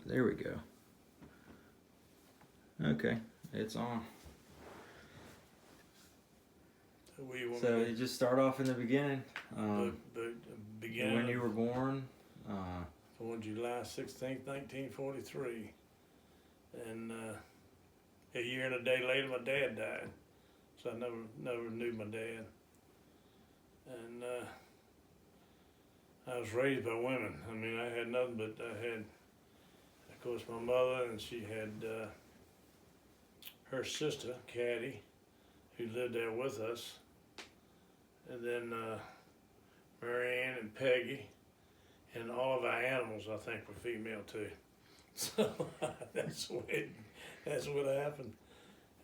There we go. Okay, it's on. So you just start off in the beginning. The beginning. When you were born. On July 16th, 1943. And a year and a day later, my dad died. So I never knew my dad. And I was raised by women. I mean, I had nothing but I had, of course, my mother, and she had her sister, Caddy, who lived there with us. And then Mary Ann and Peggy, and all of our animals, I think, were female too. So that's what happened.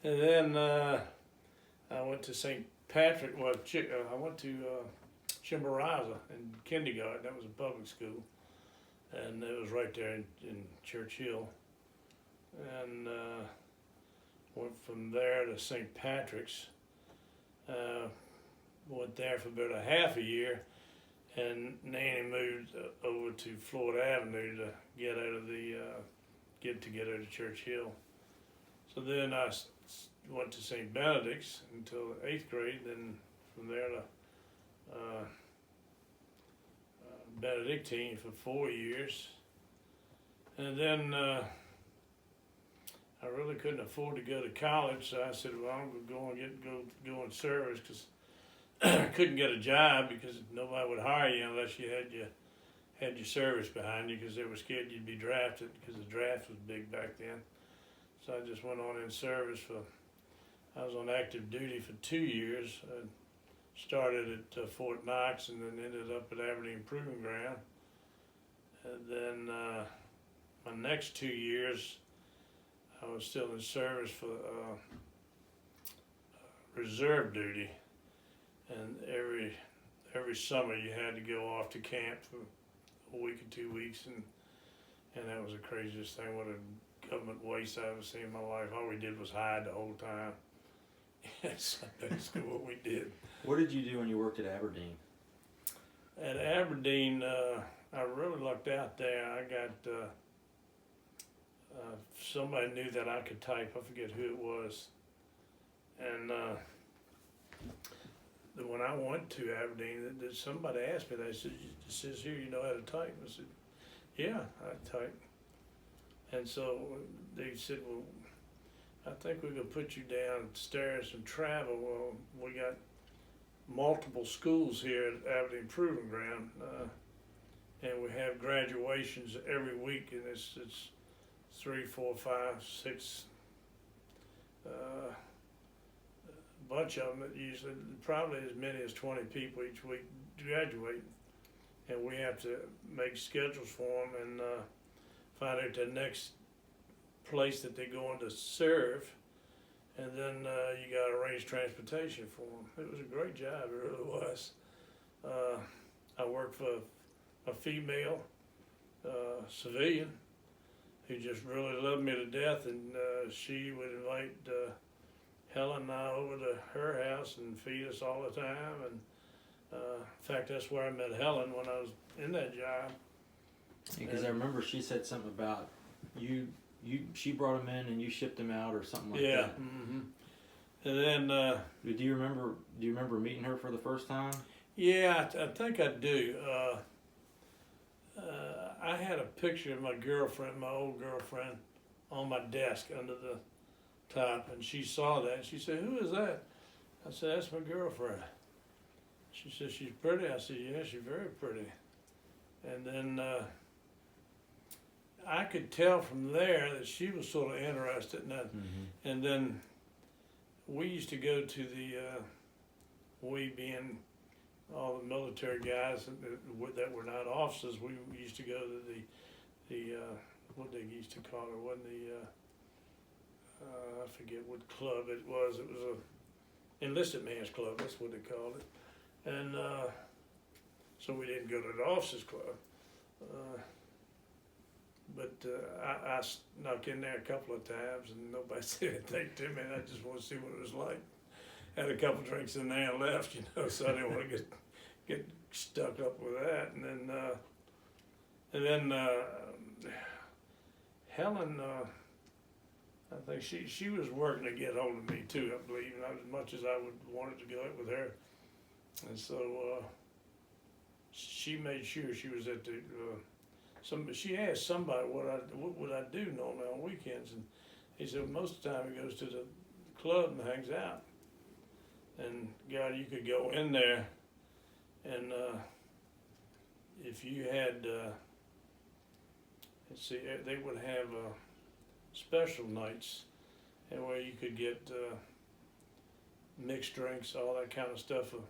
And then I went to St. Patrick. Well, I went to Chimborazo in kindergarten. That was a public school, and it was right there in Churchill. And went from there to St. Patrick's. Went there for about a half a year, and Nanny moved over to Florida Avenue to get out of Churchill. So then I went to St. Benedict's until 8th grade. Then from there to Benedictine for 4 years, and then I really couldn't afford to go to college. So I said, "Well, I'm going to go in service," because I couldn't get a job because nobody would hire you unless you had your service behind you, because they were scared you'd be drafted, because the draft was big back then. So I just went on in service I was on active duty for 2 years. I started at Fort Knox and then ended up at Aberdeen Proving Ground. And then my next 2 years, I was still in service for reserve duty. And every summer you had to go off to camp for a week or 2 weeks, and that was the craziest thing. What a government waste I've ever seen in my life. All we did was hide the whole time. That's basically what we did. What did you do when you worked at Aberdeen? At Aberdeen, I really lucked out there. I got somebody knew that I could type. I forget who it was, and when I went to Aberdeen, somebody asked me, they said, "It says here you know how to type." I said, "Yeah, I type." And so they said, "Well, I think we're going to put you downstairs and travel." Well, we got multiple schools here at Aberdeen Proving Ground, and we have graduations every week, and it's 3, 4, 5, 6 bunch of them, usually probably as many as 20 people each week graduate, and we have to make schedules for them and find out the next place that they're going to serve, and then you got to arrange transportation for them. It was a great job, it really was. I worked for a female civilian who just really loved me to death, and she would invite Helen and I over to her house and feed us all the time. And in fact, that's where I met Helen when I was in that job. Because I remember she said something about she brought him in and you shipped him out or something like that. Yeah. Mm-hmm. And then do you remember meeting her for the first time? Yeah, I think I do. I had a picture of my girlfriend, my old girlfriend, on my desk under the top, and she saw that, and she said, "Who is that?" I said, "That's my girlfriend." She said, "She's pretty." I said, "Yeah, she's very pretty." And then I could tell from there that she was sort of interested in that. Mm-hmm. And then we used to go to we being all the military guys that were not officers, we used to go to the what they used to call it, wasn't I forget what club it was. It was a enlisted man's club, that's what they called it. And so we didn't go to the officers club. But I snuck in there a couple of times and nobody said anything to me, and I just wanted to see what it was like. Had a couple drinks in there and left, so I didn't want to get stuck up with that. And then Helen, I think she was working to get hold of me too, I believe, and as much as I would wanted to go out with her. And so, she made sure she was at the, she asked somebody what would I do normally on weekends, and he said most of the time he goes to the club and hangs out. And God, you could go in there, and if you had, let's see, they would have special nights, and where you could get mixed drinks, all that kind of stuff, for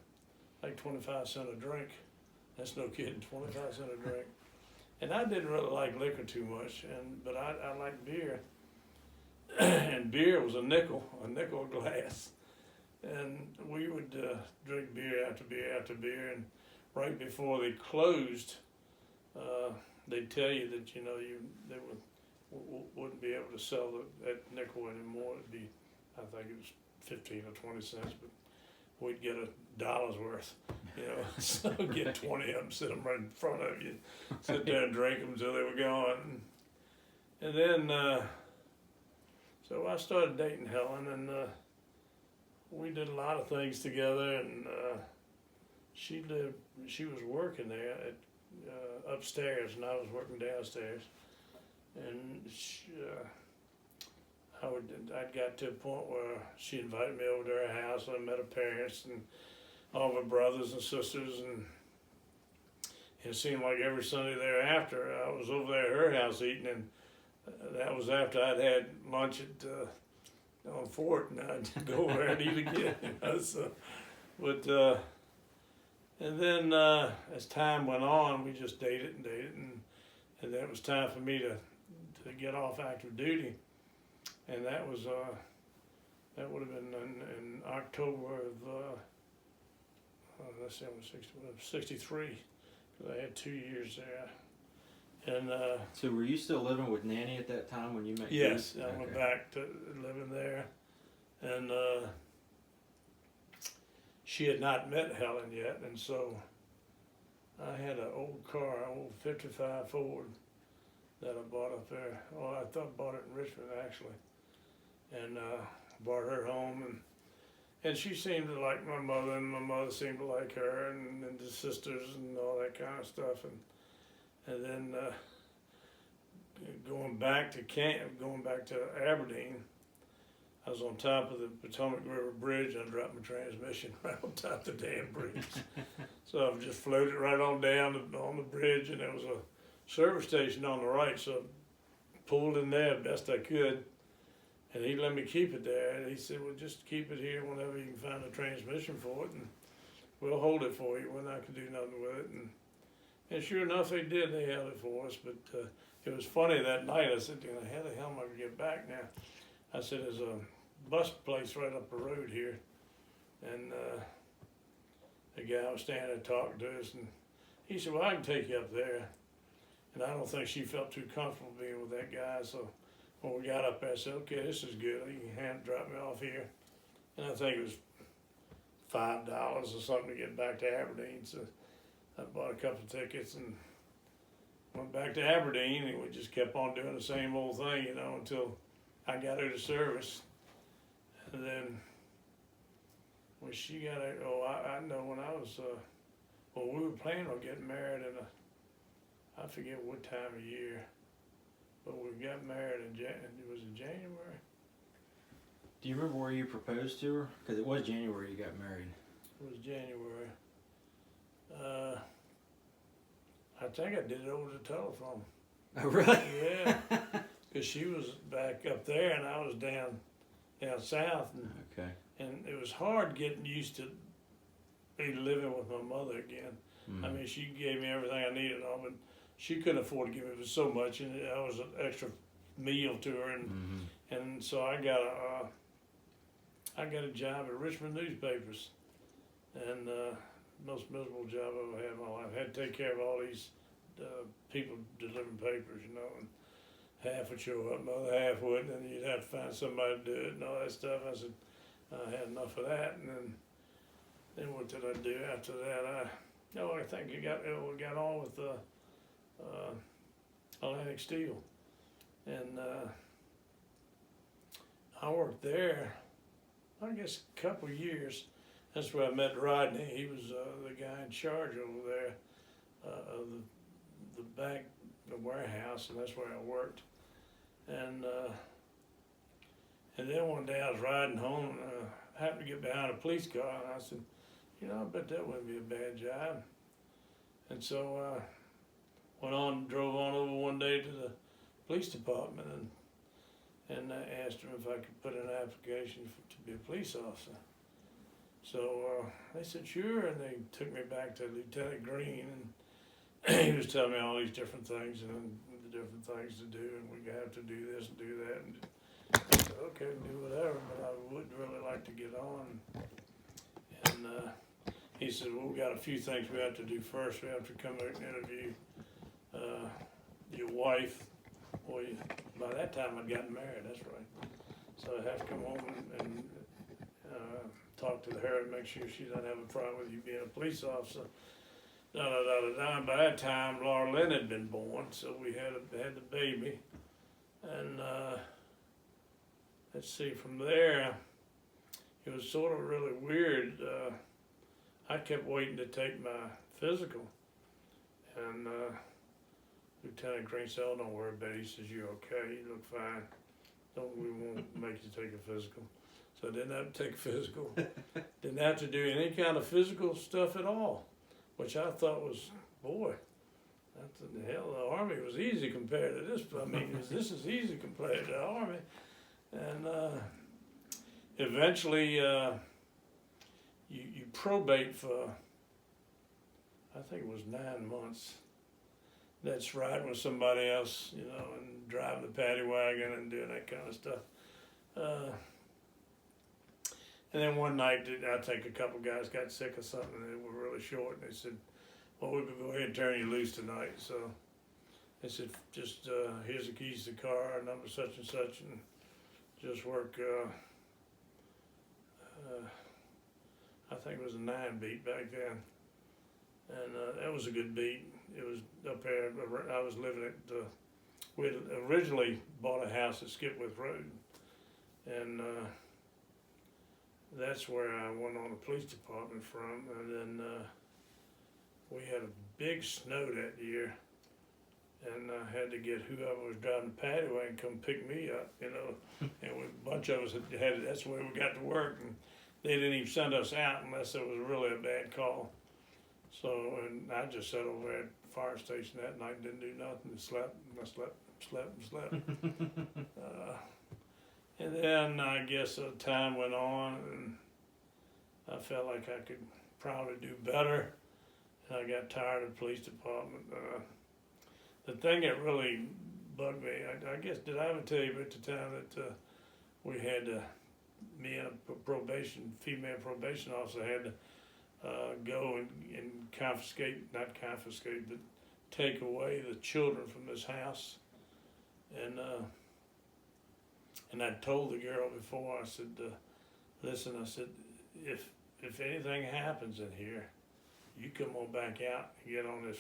like 25 cents a drink. That's no kidding, 25 cents a drink. And I didn't really like liquor too much, but I liked beer. And beer was a nickel a glass. And we would drink beer after beer after beer. And right before they closed, they'd tell you that they wouldn't be able to sell that nickel anymore. It'd be, I think it was 15 or 20 cents, but we'd get $1 worth, so get 20 of them, sit them right in front of you, sit there and drink them until they were gone. And then, so I started dating Helen, and we did a lot of things together, and she was working there at upstairs, and I was working downstairs, and I'd got to a point where she invited me over to her house, and I met her parents and all of her brothers and sisters, and it seemed like every Sunday thereafter I was over there at her house eating, and that was after I'd had lunch at on Fort, and I'd go over there and eat again. So, but and then as time went on, we just dated, and then it was time for me to get off active duty. And that was that would have been in October of let's see, I was 63, because I had 2 years there. And So were you still living with Nanny at that time when you met? yes, Keith? I went back to living there, and she had not met Helen yet, and so I had an old car, an old '55 Ford that I bought up there. Oh, I thought I bought it in Richmond actually. And brought her home, and she seemed to like my mother, and my mother seemed to like her, and the sisters and all that kind of stuff, and then going back to Aberdeen, I was on top of the Potomac River Bridge, and I dropped my transmission right on top of the damn bridge. So I just floated right on down on the bridge, and there was a service station on the right, so I pulled in there best I could. And he let me keep it there, and he said, well, just keep it here whenever you can find a transmission for it, and we'll hold it for you. We're not going to do nothing with it. And sure enough, they did. They held it for us. But it was funny that night. I said, how the hell am I going to get back now? I said, there's a bus place right up the road here. And the guy was standing there talking to us, and he said, well, I can take you up there. And I don't think she felt too comfortable being with that guy, so when we got up there, I said, okay, this is good. You can drop me off here. And I think it was $5 or something to get back to Aberdeen. So I bought a couple of tickets and went back to Aberdeen, and we just kept on doing the same old thing, until I got her to service. And then when she got her, I know when I was, we were planning on getting married I forget what time of year. But we got married was it January? Do you remember where you proposed to her? Because it was January you got married. It was January. I think I did it over the telephone. Oh, really? Yeah. Because she was back up there, and I was down south. Okay. And it was hard getting used to be living with my mother again. Mm-hmm. I mean, she gave me everything I needed, but she couldn't afford to give me so much, and I was an extra meal to her, and so I got a job at Richmond newspapers, and most miserable job I've ever had in my life. I had to take care of all these people delivering papers, and half would show up, another half wouldn't, and you'd have to find somebody to do it and all that stuff. I said I had enough of that, and then what did I do after that? I think we got on with Atlantic Steel, And I worked there, I guess, a couple of years. That's where I met Rodney. He was the guy in charge over there of the back, the warehouse, and that's where I worked. And then one day I was riding home, and happened to get behind a police car, and I said, you know, I bet that wouldn't be a bad job. And so drove on over one day to the police department, and I asked them if I could put in an application to be a police officer. So they said sure, and they took me back to Lieutenant Green, and he was telling me all these different things and the different things to do, and we have to do this and do that. And I said, okay, do whatever, but I would really like to get on. And he said, well, we got a few things we have to do first. We have to come out and interview your wife. Well, by that time I'd gotten married, that's right. So I have to come home and talk to her and make sure she doesn't have a problem with you being a police officer. And by that time, Laura Lynn had been born, so we had the baby. And let's see, from there, it was sort of really weird. I kept waiting to take my physical, and Lieutenant Green said, oh, don't worry about it. He says, you're okay, you look fine. We won't make you take a physical. So I didn't have to take a physical. Didn't have to do any kind of physical stuff at all, which I thought was, boy, the hell, the Army was easy compared to this. I mean, this is easy compared to the Army. And eventually, you probate for, I think it was 9 months. That's riding with somebody else, you know, and driving the paddy wagon and doing that kind of stuff. And then one night, I think a couple guys got sick or something, and they were really short, and they said, well, we could go ahead and turn you loose tonight. So they said, just here's the keys to the car, number such and such, and just work, I think it was a 9 beat back then. And that was a good beat. It was up there, I was living at, we had originally bought a house at Skipwith Road, and that's where I went on the police department from. And then we had a big snow that year, and I had to get whoever was driving the paddy wagon come pick me up, you know. And a bunch of us had that's where we got to work, and they didn't even send us out unless it was really a bad call. So, and I just sat over at the fire station that night and didn't do nothing, and slept, and I slept. And then I guess time went on, and I felt like I could probably do better, and I got tired of the police department. The thing that really bugged me, I guess, did I ever tell you at the time that we had me and a female probation officer had to go and not confiscate, but take away the children from this house. And I told the girl before, I said, listen, I said, if anything happens in here, you come on back out and get on this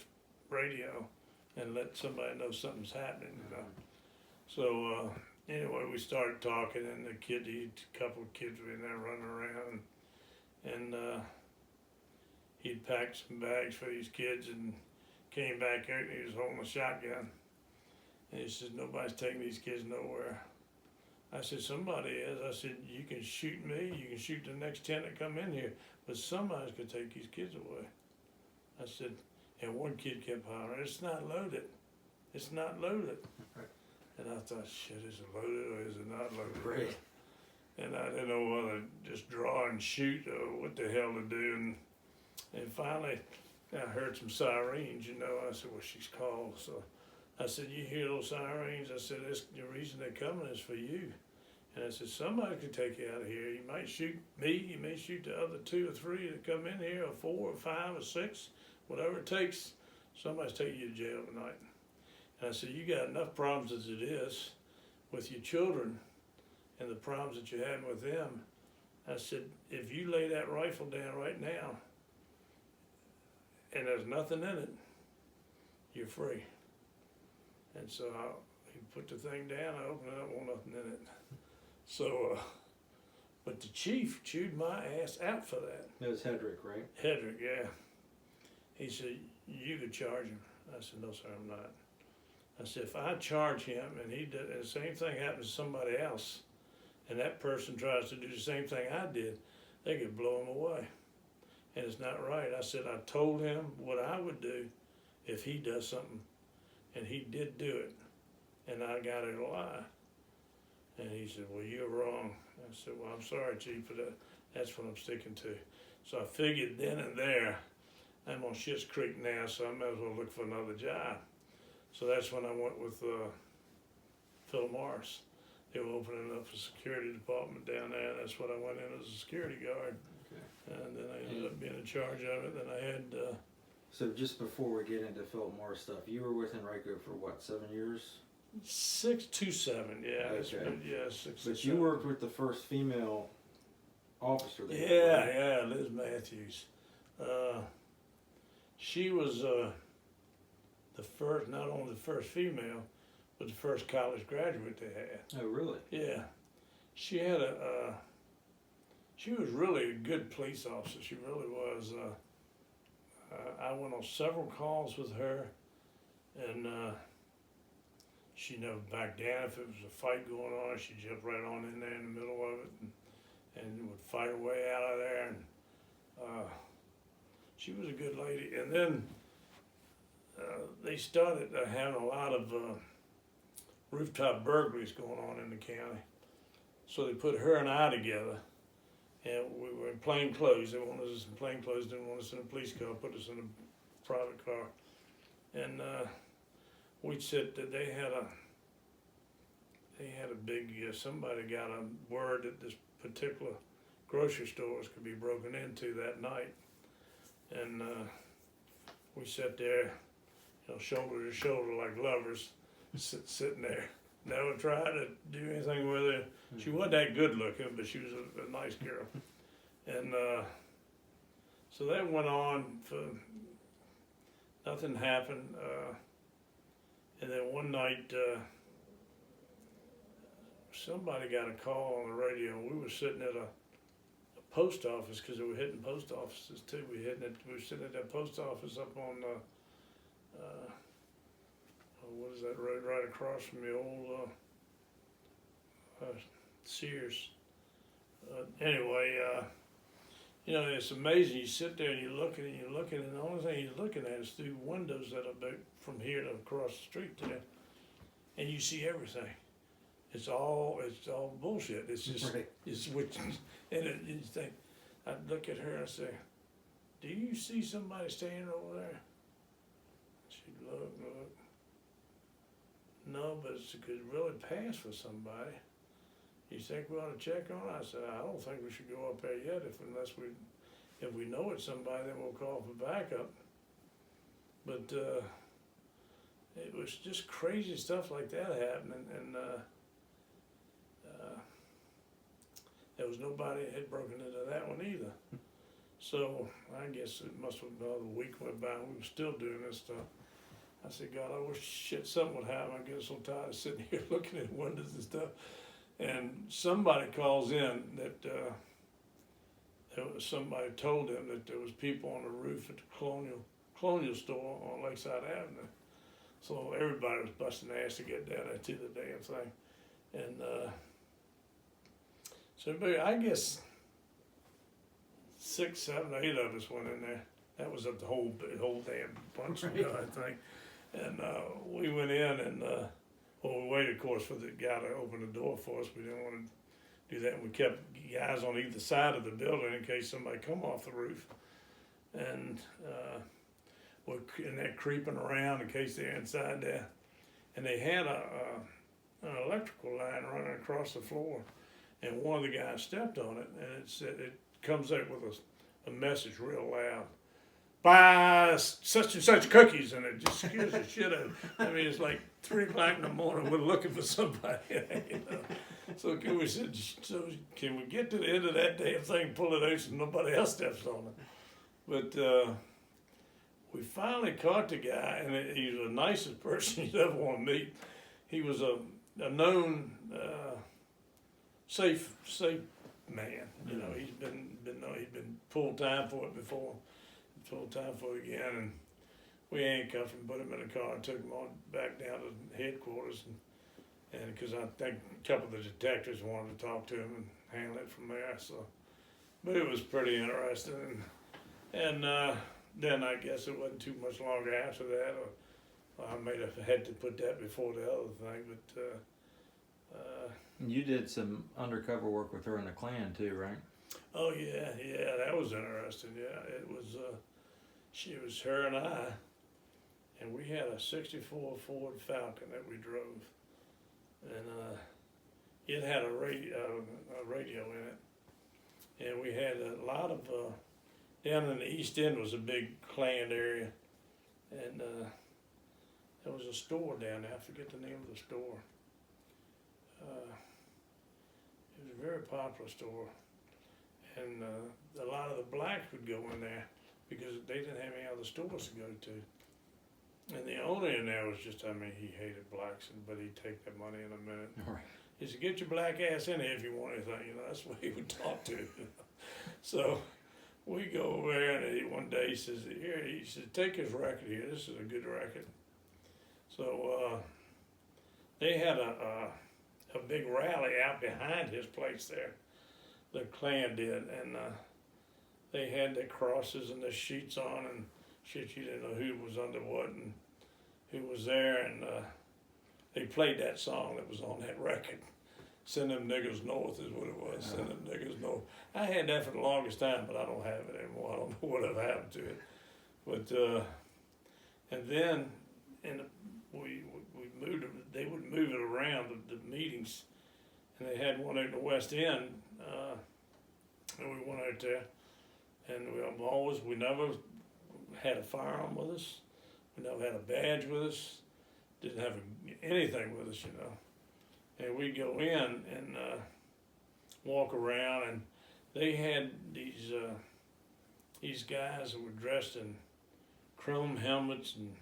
radio and let somebody know something's happening, you know. So anyway, we started talking, and a couple of kids were in there running around, and he'd packed some bags for these kids and came back out, and he was holding a shotgun. And he said, nobody's taking these kids nowhere. I said, somebody is. I said, you can shoot me, you can shoot the next 10 that come in here, but somebody's gonna take these kids away. I said, and one kid kept hollering, it's not loaded. It's not loaded. Right. And I thought, shit, is it loaded or is it not loaded? Great. And I didn't know whether to just draw and shoot or what the hell to do. And finally, I heard some sirens, you know. I said, well, she's called. So I said, you hear those sirens? I said, the reason they're coming is for you. And I said, somebody could take you out of here. You might shoot me, you may shoot the other 2 or 3 that come in here, or 4 or 5 or 6, whatever it takes. Somebody's taking you to jail tonight. And I said, you got enough problems as it is with your children and the problems that you're having with them. I said, if you lay that rifle down right now and there's nothing in it, you're free. And so He put the thing down, I opened it up, wasn't nothing in it. So, but the chief chewed my ass out for that. That was Hedrick, right? Hedrick, yeah. He said, you could charge him. I said, no, sir, I'm not. I said, if I charge him and he did, and the same thing happens to somebody else, and that person tries to do the same thing I did, they could blow him away. And it's not right. I said, I told him what I would do if he does something, and he did do it, and I got it a lie. And he said, well, you're wrong. I said, well, I'm sorry, Chief, but that's what I'm sticking to. So I figured then and there, I'm on Schitt's Creek now, so I might as well look for another job. So that's when I went with Philip Morris. They were opening up a security department down there, and that's what I went in as a security guard. Okay. And then I ended up being in charge of it. Then I had, So just before we get into Philip Morris stuff, you were with Henrico for what, 7 years? 627, yeah. It's Okay. been, yeah, 6 But you worked with the first female officer there. Yeah, right? yeah, Liz Matthews. She was the first, not only the first female, but the first college graduate they had. Oh, really? Yeah, she had she was really a good police officer. She really was. I went on several calls with her, and she never backed down. If it was a fight going on, she jumped right on in there in the middle of it, and would fight her way out of there. And she was a good lady. And then they started having a lot of rooftop burglaries going on in the county. So they put her and I together, and we were in plain clothes. They wanted us in plain clothes, didn't want us in a police car, put us in a private car. And we'd sit, they had a big, somebody got a word that this particular grocery store was could be broken into that night. And we sat there, shoulder to shoulder like lovers, sitting there. Never tried to do anything with her. She wasn't that good looking, but she was a nice girl. And so that went on for, nothing happened. And then one night, somebody got a call on the radio. We were sitting at a post office, because they were hitting post offices too. We were sitting at that post office up on what is that road right across from the old Sears. Anyway, it's amazing. You sit there and you're looking and you're looking, and the only thing you're looking at is through windows that are about from here to across the street there, and you see everything. It's all bullshit. It's just Right. it's which, and you think. I'd look at her and say, "Do you see somebody standing over there?" She'd look. No, but it could really pass for somebody. You think we ought to check on it? I said, I don't think we should go up there yet if we know it's somebody, then we'll call for backup. But it was just crazy stuff like that happening, and there was nobody had broken into that one either. So I guess it must have been another week went by and we were still doing this stuff. I said, God, I wish something would happen. I get so tired of sitting here looking at windows and stuff. And somebody calls in that somebody told them that there was people on the roof at the Colonial store on Lakeside Avenue. So everybody was busting ass to get down there to the damn thing. And so I guess 6, 7, 8 of us went in there. That was the whole damn bunch, Right. I think. And we went in, and we waited, of course, for the guy to open the door for us. We didn't want to do that. We kept guys on either side of the building in case somebody come off the roof. And we're in there creeping around in case they're inside there. And they had an electrical line running across the floor. And one of the guys stepped on it, and it said, it comes out with a message real loud. Buy such and such cookies, and it just scares the shit out of me. I mean, it's like 3 o'clock in the morning, we're looking for somebody, So can we get to the end of that damn thing, pull it out so nobody else steps on it? But we finally caught the guy, and he was the nicest person you'd ever want to meet. he was a known safe man. You know, he's been full time for it before, full time for it again, and we handcuffed him, put him in a car, and took him on back down to headquarters, and because I think a couple of the detectives wanted to talk to him and handle it from there. So, but it was pretty interesting, and then I guess it wasn't too much longer after that. I may have had to put that before the other thing, but. You did some undercover work with her in the Klan too, right? Oh yeah, that was interesting. Yeah, it was. She was her and I, and we had a '64 Ford Falcon that we drove, and it had a radio in it, and we had a lot of down in the East End was a big Klan area, and there was a store down there. I forget the name of the store. It was a very popular store, and a lot of the blacks would go in there because they didn't have any other stores to go to. And the owner in there was just, I mean, he hated blacks, but he'd take that money in a minute. All right. He said, get your black ass in here if you want anything, you know, that's what he would talk to. So we go over there, and one day he says, here, he said, take his record here, this is a good record. So they had a big rally out behind his place there, the Klan did, and they had the crosses and the sheets on and shit. You didn't know who was under what and who was there, and they played that song that was on that record. Send them niggas north is what it was. Send them niggas north. I had that for the longest time, but I don't have it anymore. I don't know what have happened to it. But and then we moved it. They would move it around the meetings, and they had one out in the West End, and we went out there, and we never had a firearm with us, we never had a badge with us, didn't have anything with us, you know, and we'd go in and walk around, and they had these guys who were dressed in chrome helmets and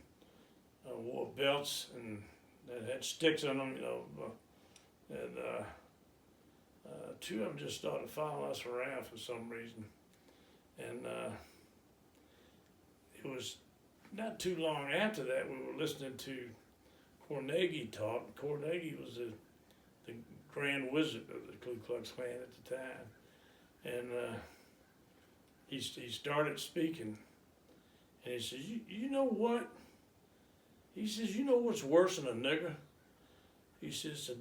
wore belts and that had sticks in them, you know, and two of them just started following us around for some reason, and it was not too long after that we were listening to Carnegie talk. Carnegie was the Grand Wizard of the Ku Klux Klan at the time, and he started speaking, and he says, you know what? He says, you know what's worse than a nigger? He says, I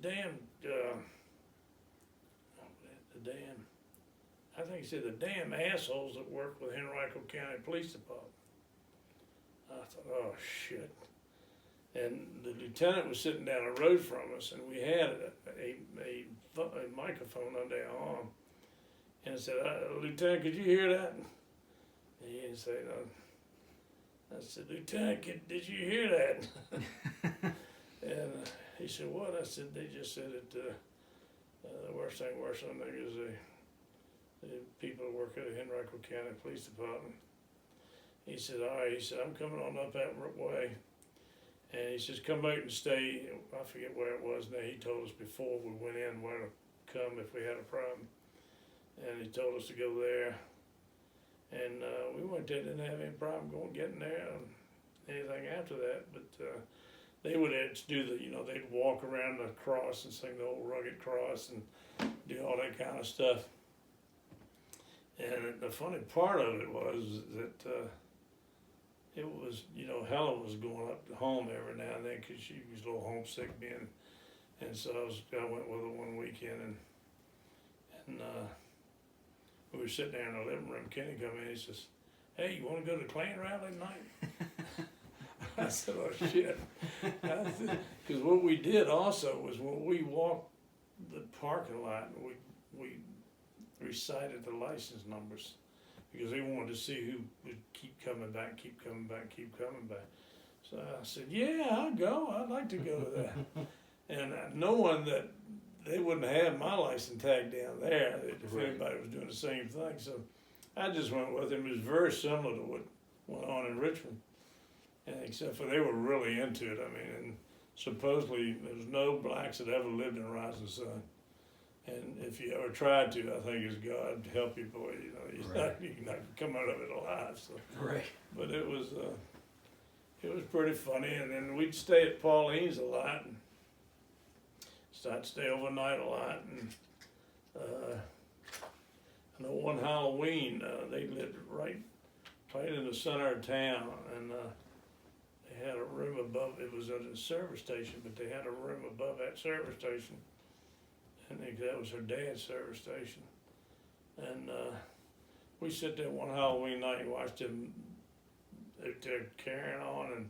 think he said the damn assholes that work with Henrico County Police Department. I thought, oh shit. And the lieutenant was sitting down the road from us, and we had a microphone under our arm. And I said, Lieutenant, could you hear that? And he didn't say nothing. I said, Lieutenant, did you hear that? And he said, what? I said, they just said that the worst thing worse than niggas is the people who work at the Henrico County Police Department. He said, all right, he said, I'm coming on up that way. And he says, come out and stay. I forget where it was now. He told us before we went in where to come if we had a problem. And he told us to go there. And we went there, didn't have any problem getting there and anything after that. But they would do they'd walk around the cross and sing the old rugged cross and do all that kind of stuff. And the funny part of it was that it was, Helen was going up to home every now and then because she was a little homesick being, and so I went with her one weekend, and we were sitting there in the living room. Kenny come in, he says, hey, you want to go to the Klan rally tonight? I said, oh shit. Because what we did also was when we walked the parking lot, we recited the license numbers because they wanted to see who would keep coming back. So I said, yeah, I'll go. I'd like to go to that. And knowing that they wouldn't have my license tag down there if anybody was doing the same thing. So I just went with him. It was very similar to what went on in Richmond. And except for they were really into it. I mean, and supposedly there's no blacks that ever lived in Rising Sun. And if you ever tried to, I think it's God help you, boy. You know, you're not come out of it alive. So. Right. But it was pretty funny. And then we'd stay at Pauline's a lot, and I'd stay overnight a lot. And I know one Halloween they lived right in the center of town, and they had a room above. It was at a service station, but they had a room above that service station. I think that was her dad's service station. And we sit there one Halloween night and watched them. They're carrying on,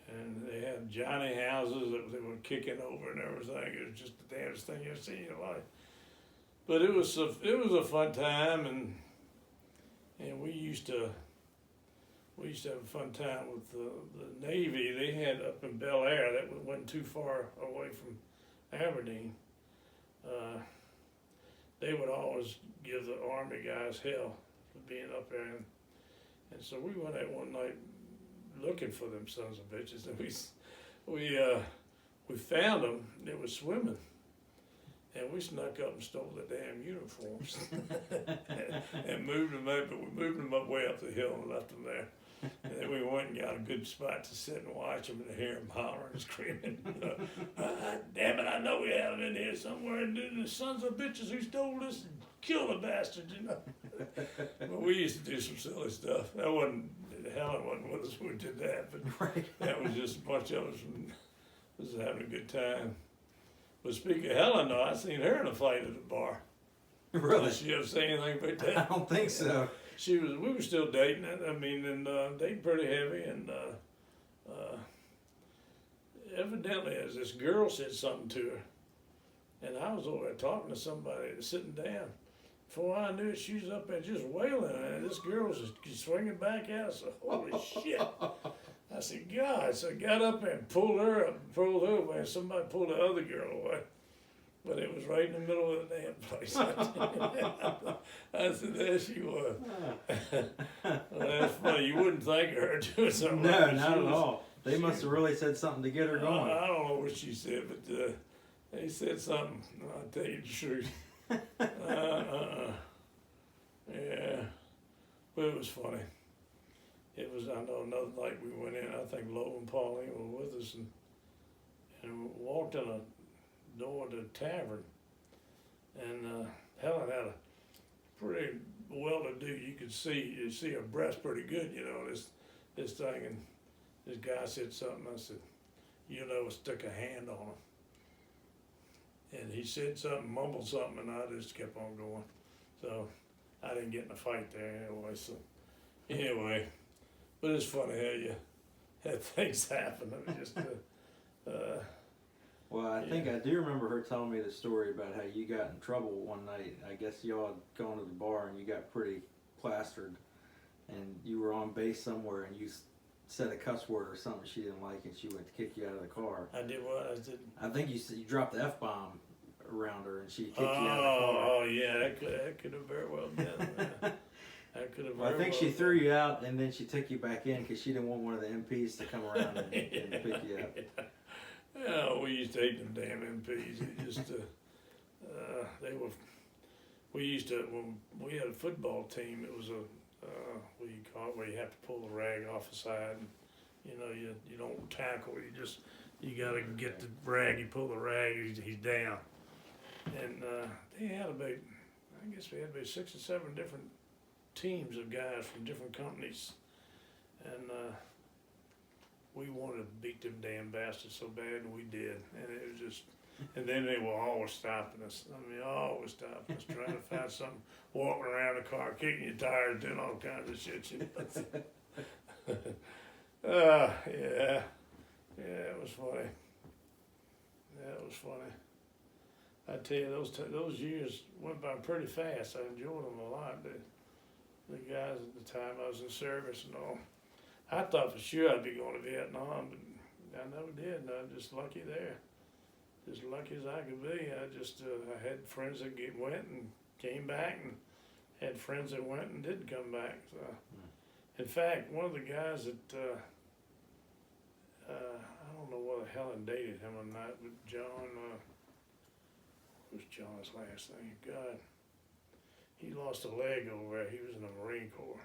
and they had Johnny houses that they were kicking over and everything. It was just the damnedest thing you've seen in your life. But it was a fun time, and we used to have a fun time with the Navy. They had up in Bel Air, that wasn't too far away from Aberdeen. They would always give the Army guys hell for being up there, and so we went out one night looking for them sons of bitches, and we found them. They were swimming, and we snuck up and stole the damn uniforms and moved them up. But we moved them up way up the hill and left them there. And then we went and got a good spot to sit and watch them and hear them hollering and screaming. Damn it, I know we have them in here somewhere. And then the sons of bitches who stole this, kill the bastards, you know. But we used to do some silly stuff. Helen wasn't with us when we did that, but that was just a bunch of us was having a good time. But speaking of Helen, though, I seen her in a fight at a bar. Really? Did she ever say anything about that? I don't think so. We were still dating, dating pretty heavy, and evidently as this girl said something to her, and I was over there talking to somebody sitting down. Before I knew it, she was up there just wailing, and this girl was just swinging back at us. Holy shit. I said, God. So I got up there and pulled her away, and somebody pulled the other girl away. But it was right in the middle of the damn place. I said, there she was. Well, that's funny. You wouldn't think of her doing something No, like that. not at all. They must have really said something to get her going. I don't know what she said, but they said something. I'll tell you the truth. Yeah. But it was funny. It was, I know, another night we went in. I think Lowe and Pauline were with us, and we walked in a door to the tavern, and Helen had a pretty well-to-do. You could see her breast pretty good, you know. This thing, and this guy said something. I said, "You know, stick a hand on him." And he said something, mumbled something, and I just kept on going. So I didn't get in a fight there anyway. So anyway, but it's funny how you had things happen. I mean, just. Well, I think I do remember her telling me the story about how you got in trouble one night. I guess y'all had gone to the bar and you got pretty plastered, and you were on base somewhere and you said a cuss word or something she didn't like, and she went to kick you out of the car. I did what? I did. I think you dropped the F-bomb around her and she kicked you out of the car. Oh yeah, that could have very well been. That could have. Well, I think she threw you out and then she took you back in because she didn't want one of the MPs to come around and pick you up. Yeah, we used to hate them damn MPs. It just, they were. We used to, when we had a football team, it was what do you call it, where you have to pull the rag off the side. And, you know, you don't tackle. You got to get the rag. You pull the rag. He's down. And they had about, I guess we had about 6 or 7 different teams of guys from different companies, and. We wanted to beat them damn bastards so bad, and we did. And it was just, and then they were always stopping us. I mean, always stopping us, trying to find something, walking around the car, kicking your tires, doing all kinds of shit. You know? Yeah, it was funny. Yeah, it was funny. I tell you, those years went by pretty fast. I enjoyed them a lot. The guys at the time I was in service and all. I thought for sure I'd be going to Vietnam, but I never did. And I'm just lucky there. As lucky as I could be. I had friends that went and came back, and had friends that went and didn't come back. So, in fact, one of the guys that I don't know whether Helen dated him or not, but John, what was John's last name? God, he lost a leg over there. He was in the Marine Corps,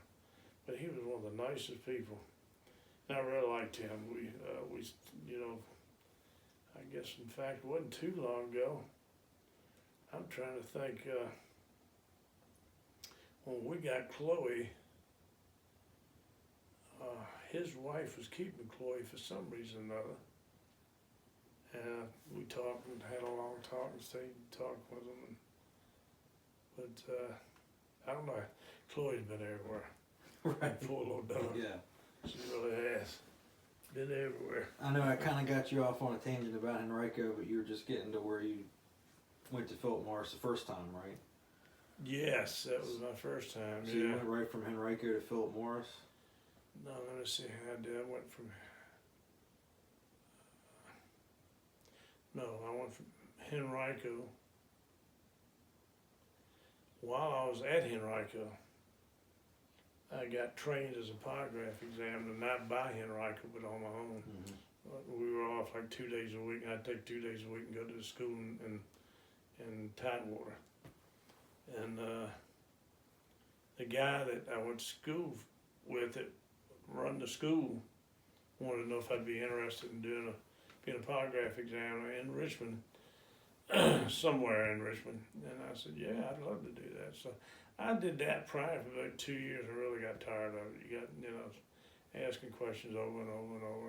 but he was one of the nicest people. And I really liked him. We, you know, I guess in fact it wasn't too long ago. I'm trying to think, when we got Chloe, his wife was keeping Chloe for some reason or another. And we talked and had a long talk and stayed and talked with him. But I don't know, Chloe's been everywhere. Right. Poor little dog. Yeah. She really has. Been everywhere. I know I kind of got you off on a tangent about Henrico, but you were just getting to where you went to Philip Morris the first time, right? Yes, that was my first time. So Yeah. you went right from Henrico to Philip Morris? No, let me see how I did. I went from. No, I went from Henrico. While I was at Henrico, I got trained as a polygraph examiner, not by Henrico, but on my own. Mm-hmm. We were off like 2 days a week, and I'd take 2 days a week and go to the school in Tidewater. And the guy that I went to school with that run the school wanted to know if I'd be interested in being a polygraph examiner in Richmond, somewhere in Richmond. And I said, yeah, I'd love to do that. So I did that prior for about 2 years. I really got tired of it. You got, you know, asking questions over and over and over.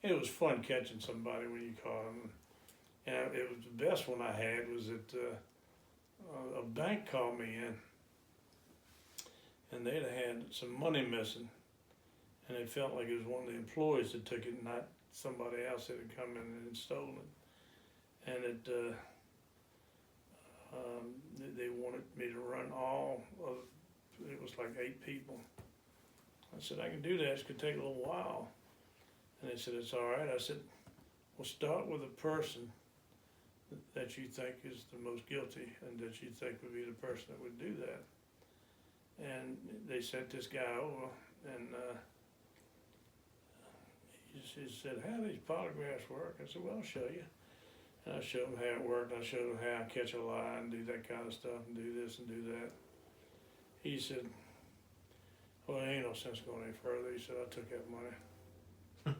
And it was fun catching somebody when you caught them. And it was the best one I had was that a bank called me in, and they'd had some money missing, and they felt like it was one of the employees that took it, not somebody else that had come in and stolen it. And they wanted me to run all of, it was like 8 people. I said, I can do that, it's gonna take a little while. And they said, it's all right. I said, well, start with a person that you think is the most guilty and that you think would be the person that would do that. And they sent this guy over, and he said, how do these polygraphs work? I said, well, I'll show you. And I showed him how it worked. I showed him how I catch a lie and do that kind of stuff and do this and do that. He said, well, there ain't no sense going any further. He said, I took that money.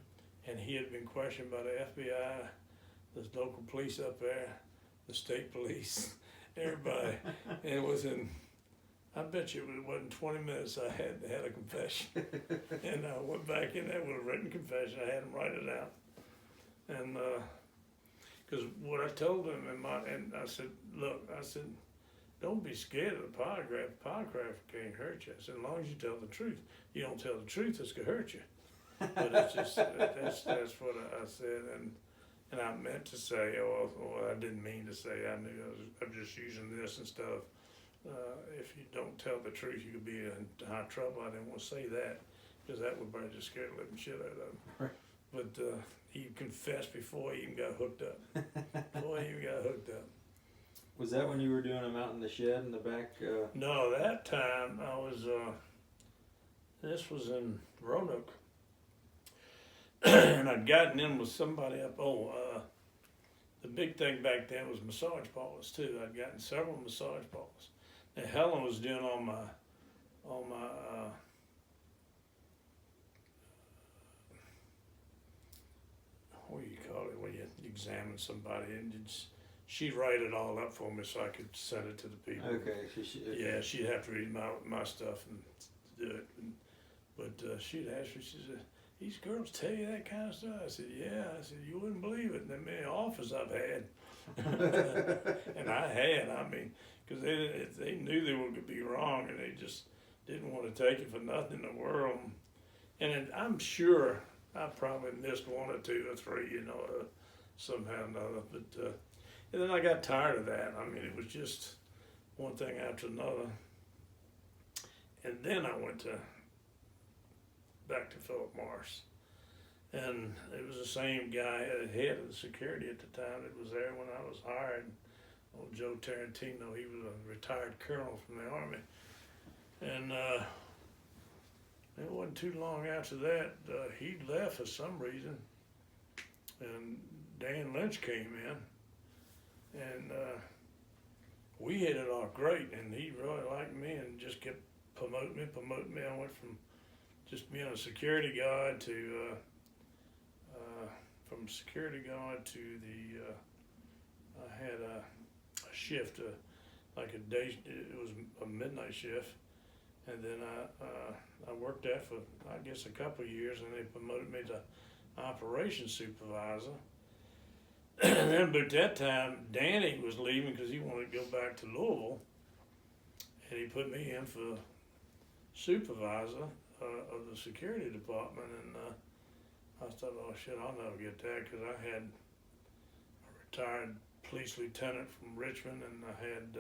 And he had been questioned by the FBI, the local police up there, the state police, everybody. And it was in, I bet you it wasn't 20 minutes I had a confession. And I went back in there with a written confession. I had him write it out. And because what I told him, and I said, look, I said, don't be scared of the polygraph. Polygraph can't hurt you. I said, as long as you tell the truth. You don't tell the truth, it's going to hurt you. But it's just, that's what I said. And I meant to say, I didn't mean to say, I knew I'm just using this and stuff. If you don't tell the truth, you could be in high trouble. I didn't want to say that, because that would probably just scare the living shit out of him. Right. But he confessed before he even got hooked up. Was that when you were doing them out in the shed in the back? No, that time I was, this was in Roanoke. And I'd gotten in with somebody up, the big thing back then was massage parlors too. I'd gotten several massage parlors. And Helen was doing all my what do you call it when you examine somebody, and she'd write it all up for me so I could send it to the people. Okay. Yeah, she'd have to read my stuff and do it. But she'd ask me, she said, these girls tell you that kind of stuff? I said, yeah. I said, you wouldn't believe it. And many offers I've had. And I had, because they knew they were going to be wrong, and they just didn't want to take it for nothing in the world. And I'm sure I probably missed 1 or 2 or 3, somehow or another. But and then I got tired of that. It was just one thing after another. And then I went back to Philip Morris. And it was the same guy, head of the security at the time that was there when I was hired. Old Joe Tarantino, he was a retired colonel from the Army. And it wasn't too long after that, he left for some reason. and Dan Lynch came in, and we hit it off great, and he really liked me and just kept promoting me. I went from just being a security guard to from security guard to the I had a shift, like a day. It was a midnight shift, and then I worked that for I guess a couple of years, and they promoted me to operations supervisor. And then, but at that time, Danny was leaving because he wanted to go back to Louisville, and he put me in for supervisor of the security department, and I thought, oh shit, I'll never get that, because I had a retired police lieutenant from Richmond, and I had,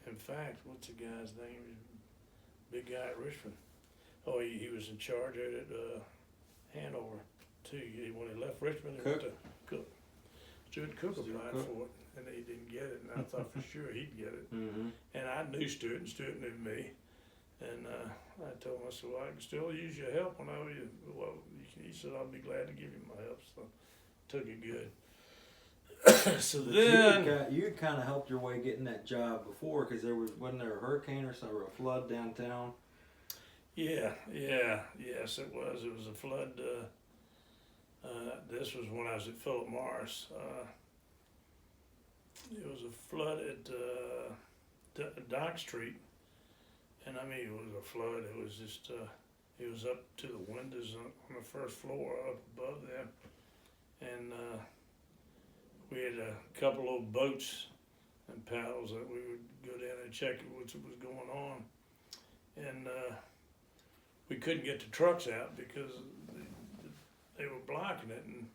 in fact, what's the guy's name? Big guy at Richmond. Oh, he was in charge of it at Hanover too. When he left Richmond, he went to Cook. Stuart Cook applied for it, and he didn't get it, and I thought for sure he'd get it. Mm-hmm. And I knew Stuart, and Stuart knew me. And I told him, I said, well, I can still use your help whenever you, well, he said, I'll be glad to give you my help. So took it good. So But then, you kind of helped your way getting that job before, because wasn't there a hurricane or something, or a flood downtown? yes, it was. It was a flood. This was when I was at Philip Morris. It was a flood at Dock Street. And I mean, it was a flood. It was just, it was up to the windows on the first floor up above there. And we had a couple of boats and paddles that we would go down and check what was going on. And we couldn't get the trucks out because they were blocking it. And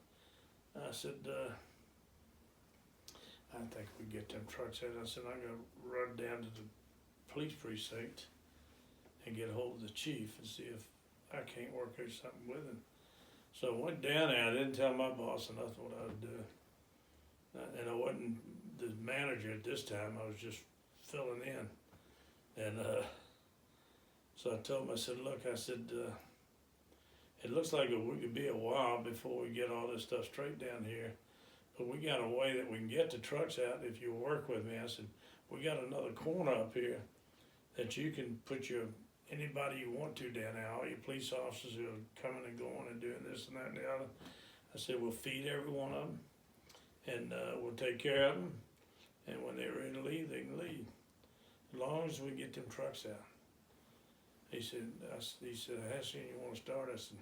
I said, I think we get them trucks out. I said, I'm going to run down to the police precinct and get a hold of the chief and see if I can't work out something with him. So I went down there. I didn't tell my boss nothing what I was doing. And I wasn't the manager at this time. I was just filling in. And so I told him, I said, look, I said, it looks like it could be a while before we get all this stuff straight down here. But we got a way that we can get the trucks out if you work with me. I said, we got another corner up here that you can put anybody you want to down there, all your police officers who are coming and going and doing this and that and the other. I said, we'll feed every one of them, and we'll take care of them, and when they're ready to leave, they can leave, as long as we get them trucks out. He said, how soon you want to start? I said,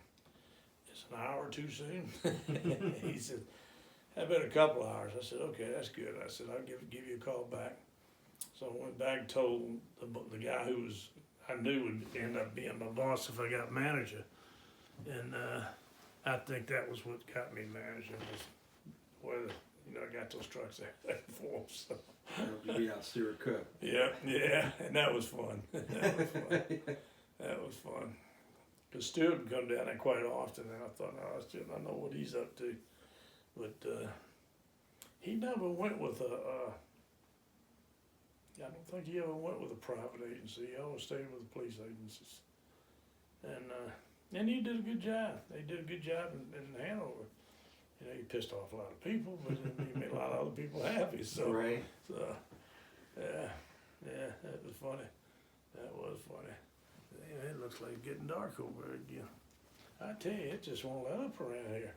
it's an hour or two soon. He said, how about a couple hours? I said, okay, that's good. I said, I'll give you a call back. So I went back and told the guy who I knew would end up being my boss if I got manager. And I think that was what got me manager, was whether, I got those trucks there for him. So. You beat out Stuart Cook. Yeah, and that was fun. That was fun. Because Stuart would come down there quite often, and I thought, I know what he's up to. But he never went with I don't think he ever went with a private agency. He always stayed with the police agencies. And he did a good job. They did a good job in Hanover. He pissed off a lot of people, but he made a lot of other people happy. So, right. So, yeah, that was funny. That was funny. Yeah, it looks like it's getting dark over there again. I tell you, it just won't let up around here.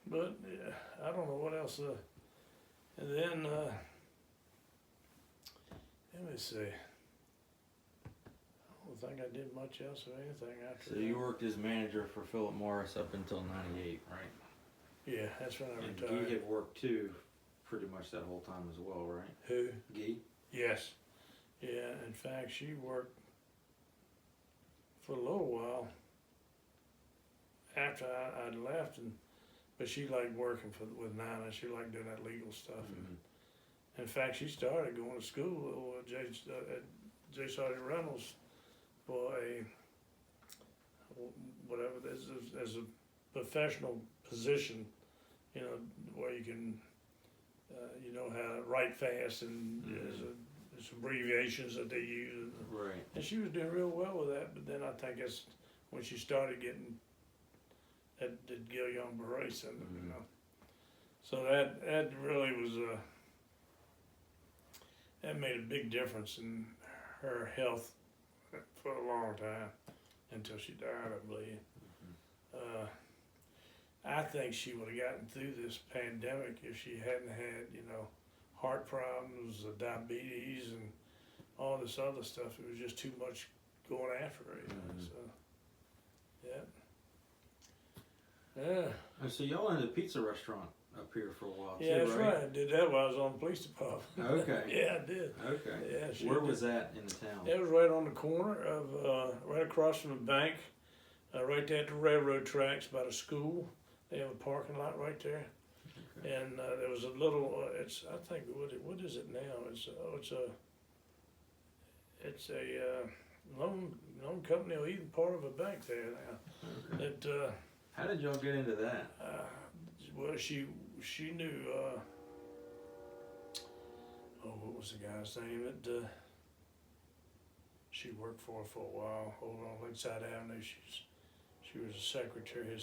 But yeah, I don't know what else. And then let me see. I don't think I did much else or anything after So that. you worked as manager for Philip Morris up until '98, right? Yeah, that's when I And retired. Guy had worked too, pretty much that whole time as well, right? Who? Guy? Yes. Yeah, in fact, she worked for a little while after I'd left, but she liked working with Nina. She liked doing that legal stuff. Mm-hmm. In fact, she started going to school at J. Sergeant Reynolds for whatever as a professional position, where you can, how to write fast, and there's abbreviations that they use. Right. And she was doing real well with that, but then I think it's when she started getting that did Guillain-Barré syndrome, you Mhm. know. So that really was that made a big difference in her health for a long time until she died, I believe. I think she would have gotten through this pandemic if she hadn't had, you know, heart problems, diabetes, and all this other stuff. It was just too much going after her, you know. Mhm. So, yeah. And so y'all owned a pizza restaurant up here for a while Yeah, too, that's right. I did that while I was on the police department. Okay. Yeah, I did. Okay. Yeah, she Where did. was that in the town? It was right on the corner of, right across from the bank, right there at the railroad tracks by the school. They have a parking lot right there. Okay. And there was a little, I think, what is it now? It's a loan company or even part of a bank there now. Okay. That, How did y'all get into that? well, she knew, what was the guy's name that, she worked for a while over on Lakeside Avenue. She was his secretary.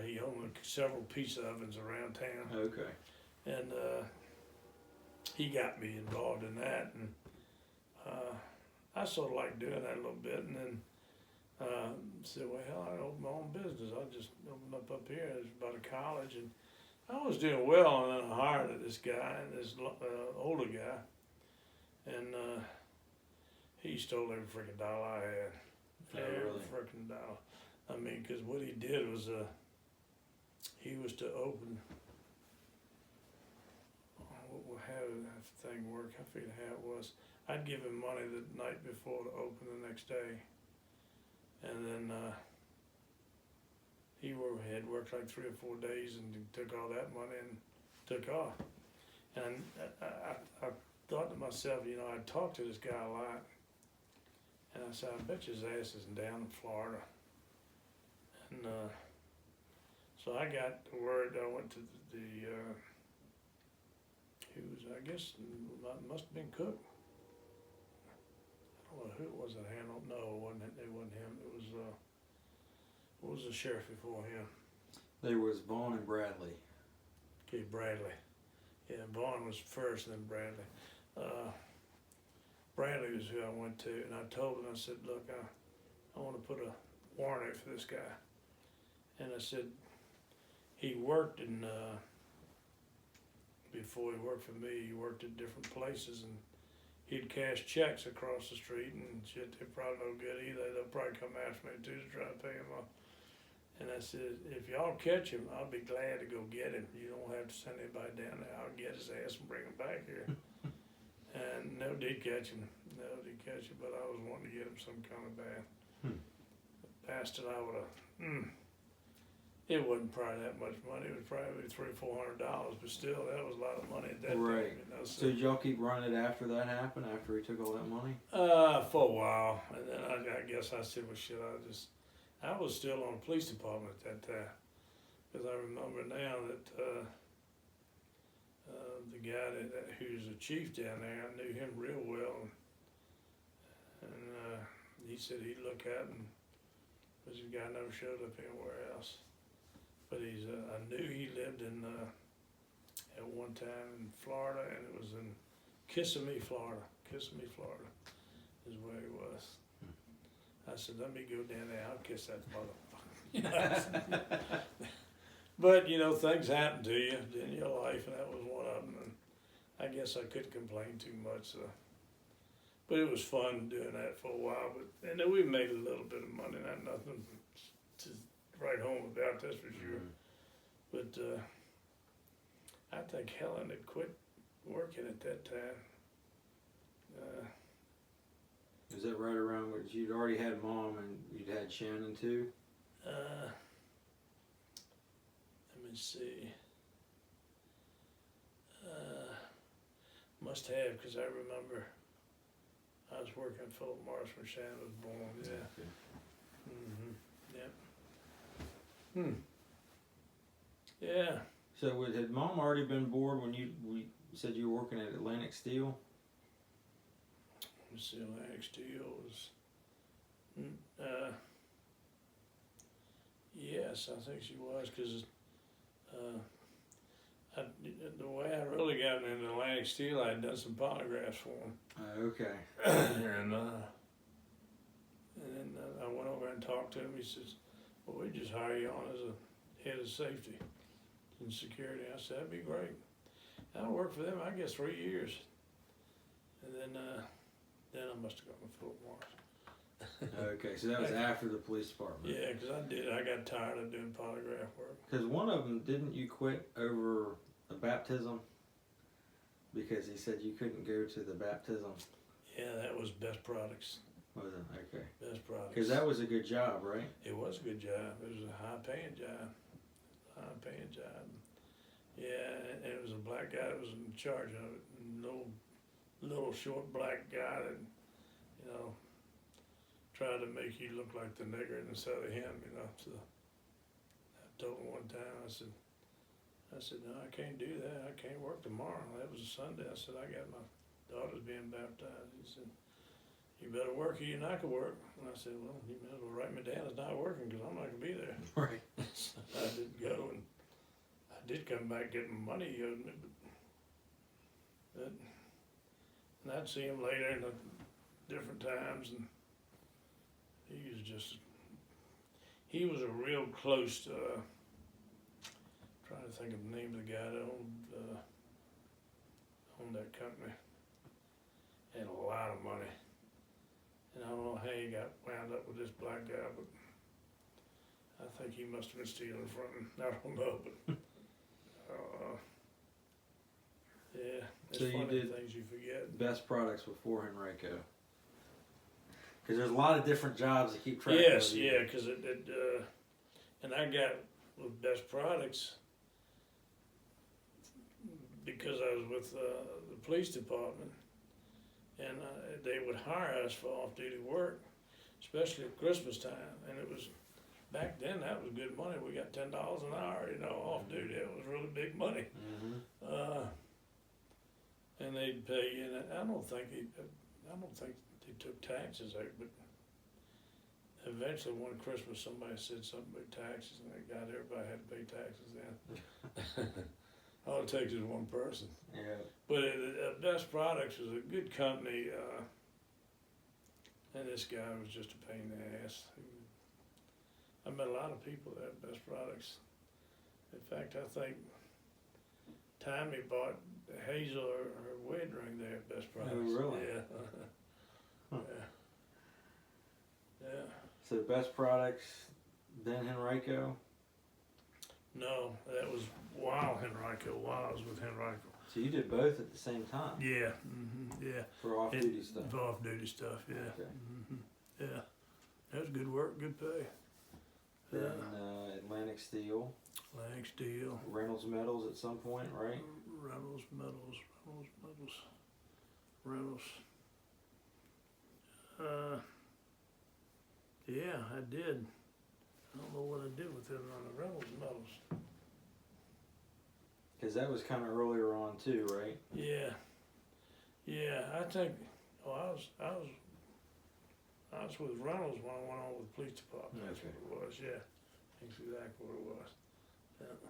He owned several pizza ovens around town, Okay. and he got me involved in that, and I sort of liked doing that a little bit, and then said, well, hell, I opened my own business. I just opened up here. It was about a college, and I was doing well, and then I hired this guy, this older guy, and he stole every freaking dollar I had. Oh, Every really? freaking dollar. I mean, because what he did was, he was to open, how did that thing work? I forget how it was. I'd give him money the night before to open the next day. And then he had worked like 3 or 4 days and took all that money and took off. And I thought to myself, you know, I talked to this guy a lot. And I said, I bet you his ass isn't down in Florida. And so I got the word. I went to the he was, I guess, must have been Cook. I don't know who it was that handled. No, it wasn't him. It was what was the sheriff before him? There was Vaughn and Bradley. Okay, Bradley. Yeah, Vaughn was first, and then Bradley. Bradley was who I went to, and I told him, I said, look, I want to put a warrant out for this guy. And I said, he worked in, before he worked for me, he worked at different places, and he'd cash checks across the street, and shit, they're probably no good either. They'll probably come after me too to try to pay him off. And I said, if y'all catch him, I'll be glad to go get him. You don't have to send anybody down there. I'll get his ass and bring him back here. And no, did catch him. No, did catch him, but I was wanting to get him some kind of bath. Bastard, I would have, it wasn't probably that much money. It was probably $300-400, but still, that was a lot of money at that Right. time. You know, So did y'all keep running it after that happened, after he took all that money? for a while, and then I guess I said, well, shit, I was still on the police department at that time, because I remember now that the guy who's the chief down there, I knew him real well, and he said he'd look at him, because the guy never showed up anywhere else. But I knew he lived in at one time in Florida, and it was in Kissimmee, Florida. Kissimmee, Florida is where he was. I said, let me go down there, I'll kiss that motherfucker. But, you know, things happen to you in your life, and that was one of them. And I guess I couldn't complain too much. So. But it was fun doing that for a while. But and then we made a little bit of money, not nothing to write home about, that's for sure. But I think Helen had quit working at that time. Is that right around where you'd already had Mom and you'd had Shannon too? Let me see. Must have, because I remember I was working at Philip Morris when Shannon was born. Yeah. Okay. Yep. Yeah. So had Mom already been bored when you said you were working at Atlantic Steel? Let me see, Atlantic Steel was. Yes, I think she was, cause, the way I really got into Atlantic Steel, I had done some polygraphs for them. Okay. And then I went over and talked to him. He says, "Well, we just hire you on as a head of safety and security." I said, "That'd be great." And I worked for them, I guess, 3 years. And then I must have gone to Philip Morris. Okay, so that was after the police department. Yeah, because I got tired of doing polygraph work. Because one of them, didn't you quit over a baptism? Because he said you couldn't go to the baptism. Yeah, that was Best Products. Was it? Okay. Best Products. Because that was a good job, right? It was a good job. It was a high-paying job. High-paying job. Yeah, and it was a black guy that was in charge of it. Little short black guy that, you know, tried to make you look like the nigger instead of him, you know. So I told him one time, I said, "No, I can't do that. I can't work tomorrow." That was a Sunday. I said, "I got my daughter's being baptized." He said, "You better work or you're not going to work." And I said, "Well, you may as well write me down as not working because I'm not going to be there." Right. So I didn't go, and I did come back getting money he owed me, but and I'd see him later in different times, and he was a real close, trying to think of the name of the guy that owned that company. Had a lot of money. And I don't know how he got wound up with this black guy, but I think he must have been stealing from him. I don't know, but yeah, it's So you funny did things you forget. Best Products before Henrico. Because there's a lot of different jobs to keep track Yes, of. yeah, because and I got with Best Products because I was with the police department, and they would hire us for off-duty work, especially at Christmas time, and it was, back then, that was good money. We got $10 an hour, you know, off-duty. It was really big money. Mm-hmm. And they'd pay you, and I don't think they took taxes out, but eventually one Christmas somebody said something about taxes, and they got everybody had to pay taxes then. All it takes is one person. Yeah. But Best Products was a good company, and this guy was just a pain in the ass. I met a lot of people at Best Products. In fact, I think Tommy bought Hazel her wedding ring there at Best Products. Oh, really? Yeah. Huh. Yeah. So Best Products, then Henrico. No, that was while Henrico was with Henrico. So you did both at the same time Yeah. Yeah. for off-duty stuff. For off-duty stuff. Yeah. Okay. Yeah. That was good work, good pay. Then Atlantic Steel, Atlantic Steel. Reynolds Metals at some point, right? Reynolds Metals. Yeah, I did. I don't know what I did with it on the Reynolds Metals. Because that was kind of earlier on too, right? Yeah. Yeah, I think, I was with Reynolds when I went on with the police department. That's Okay. what it was, yeah. That's exactly what it was. Yeah.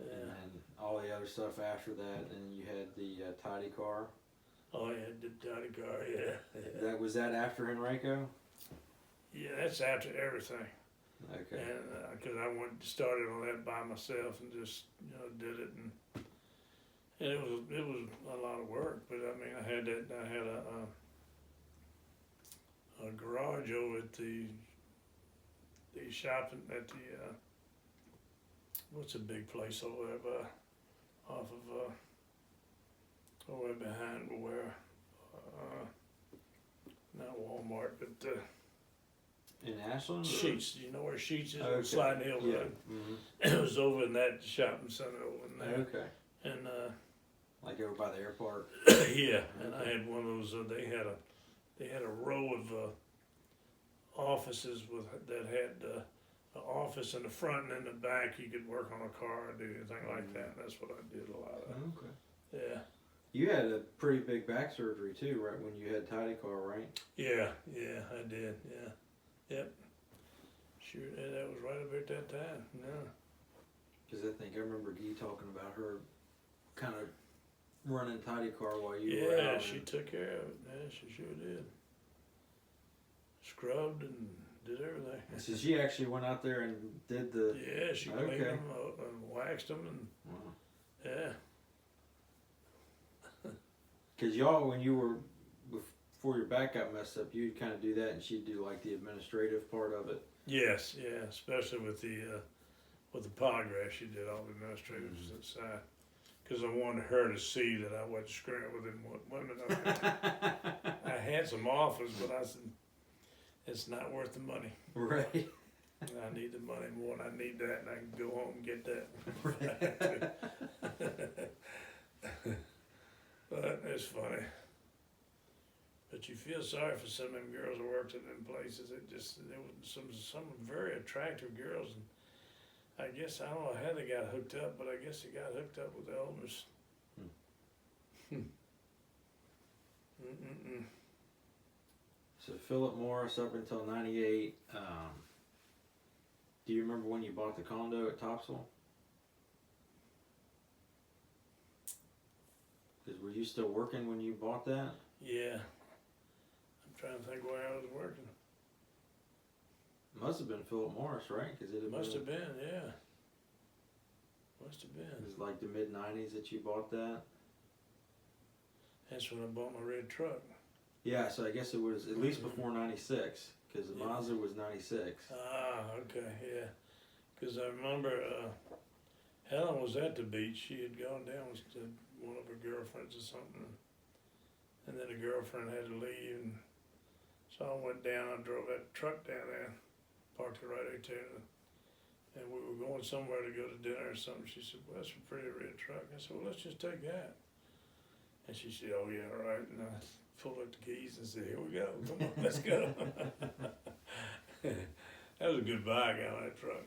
And Yeah. then all the other stuff after that, and you had the tidy car. Oh, yeah, the Dottie car, yeah. Was that after Henrico? Yeah, that's after everything. Okay. And, cause I started on that by myself and just, did it, and it was a lot of work, but I mean, I had a garage over at the shopping, at the, what's a big place over there off of, over behind where, not Walmart, but, In Ashland? Sheets, you know where Sheets is, on Okay. Sliding Hill Yeah. Road? Mm-hmm. It was over in that shopping center over in there, Okay. and, Like over by the airport. yeah, and I had one of those, they had a row of, offices that had, an office in the front and in the back, you could work on a car or do anything like that, and that's what I did a lot of, Okay. yeah. You had a pretty big back surgery too, right? When you had tidy car, right? Yeah, I did, yeah, yep. Sure, and that was right about that time, no. Because I remember Guy talking about her kind of running tidy car while you were Yeah, out. she took care of it, yeah, she sure did. Scrubbed and did everything. So she actually went out there and did the. Yeah, she cleaned Okay. them up and waxed them and, Wow. yeah. Because y'all, when you were before your back got messed up, you'd kind of do that, and she'd do like the administrative part of it. Yes, yeah, especially with the polygraph, she did all the administrative side. Cause I wanted her to see that I wasn't screwing with them women up there. I had some offers, but I said, it's not worth the money. Right. I need the money more than I need that, and I can go home and get that. But it's funny. But you feel sorry for some of them girls who worked in them places. There was some very attractive girls, and I guess, I don't know how they got hooked up, but I guess they got hooked up with the owners. So Philip Morris up until '98. Do you remember when you bought the condo at Topsail? Because were you still working when you bought that? Yeah. I'm trying to think where I was working. Must have been Philip Morris, right? Because it Must have been, yeah. Must have It been. was like the mid '90s that you bought that. That's when I bought my red truck. Yeah, so I guess it was at least before '96, because the Mazda was '96. Ah, okay, yeah. Because I remember Helen was at the beach. She had gone down with one of her girlfriends or something. And then the girlfriend had to leave. And so I went down. I drove that truck down there, parked it right out there. And we were going somewhere to go to dinner or something. She said, well, that's a pretty red truck. I said, well, let's just take that. And she said, oh, yeah, all right. And I pulled up the keys and said, here we go. Come on, let's go. That was a good buy, I got that truck.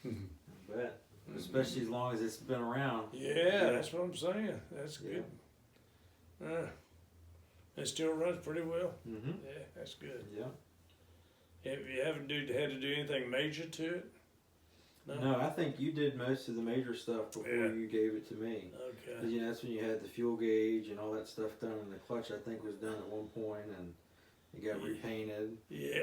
I bet. Especially as long as it's been around. Yeah, that's what I'm saying. That's good. It still runs pretty well. Mm-hmm. Yeah, that's good. Yeah. Have you had to do anything major to it? No, I think you did most of the major stuff before you gave it to me. Okay. 'Cause, that's when you had the fuel gauge and all that stuff done, and the clutch I think was done at one point, and it got repainted. Yeah,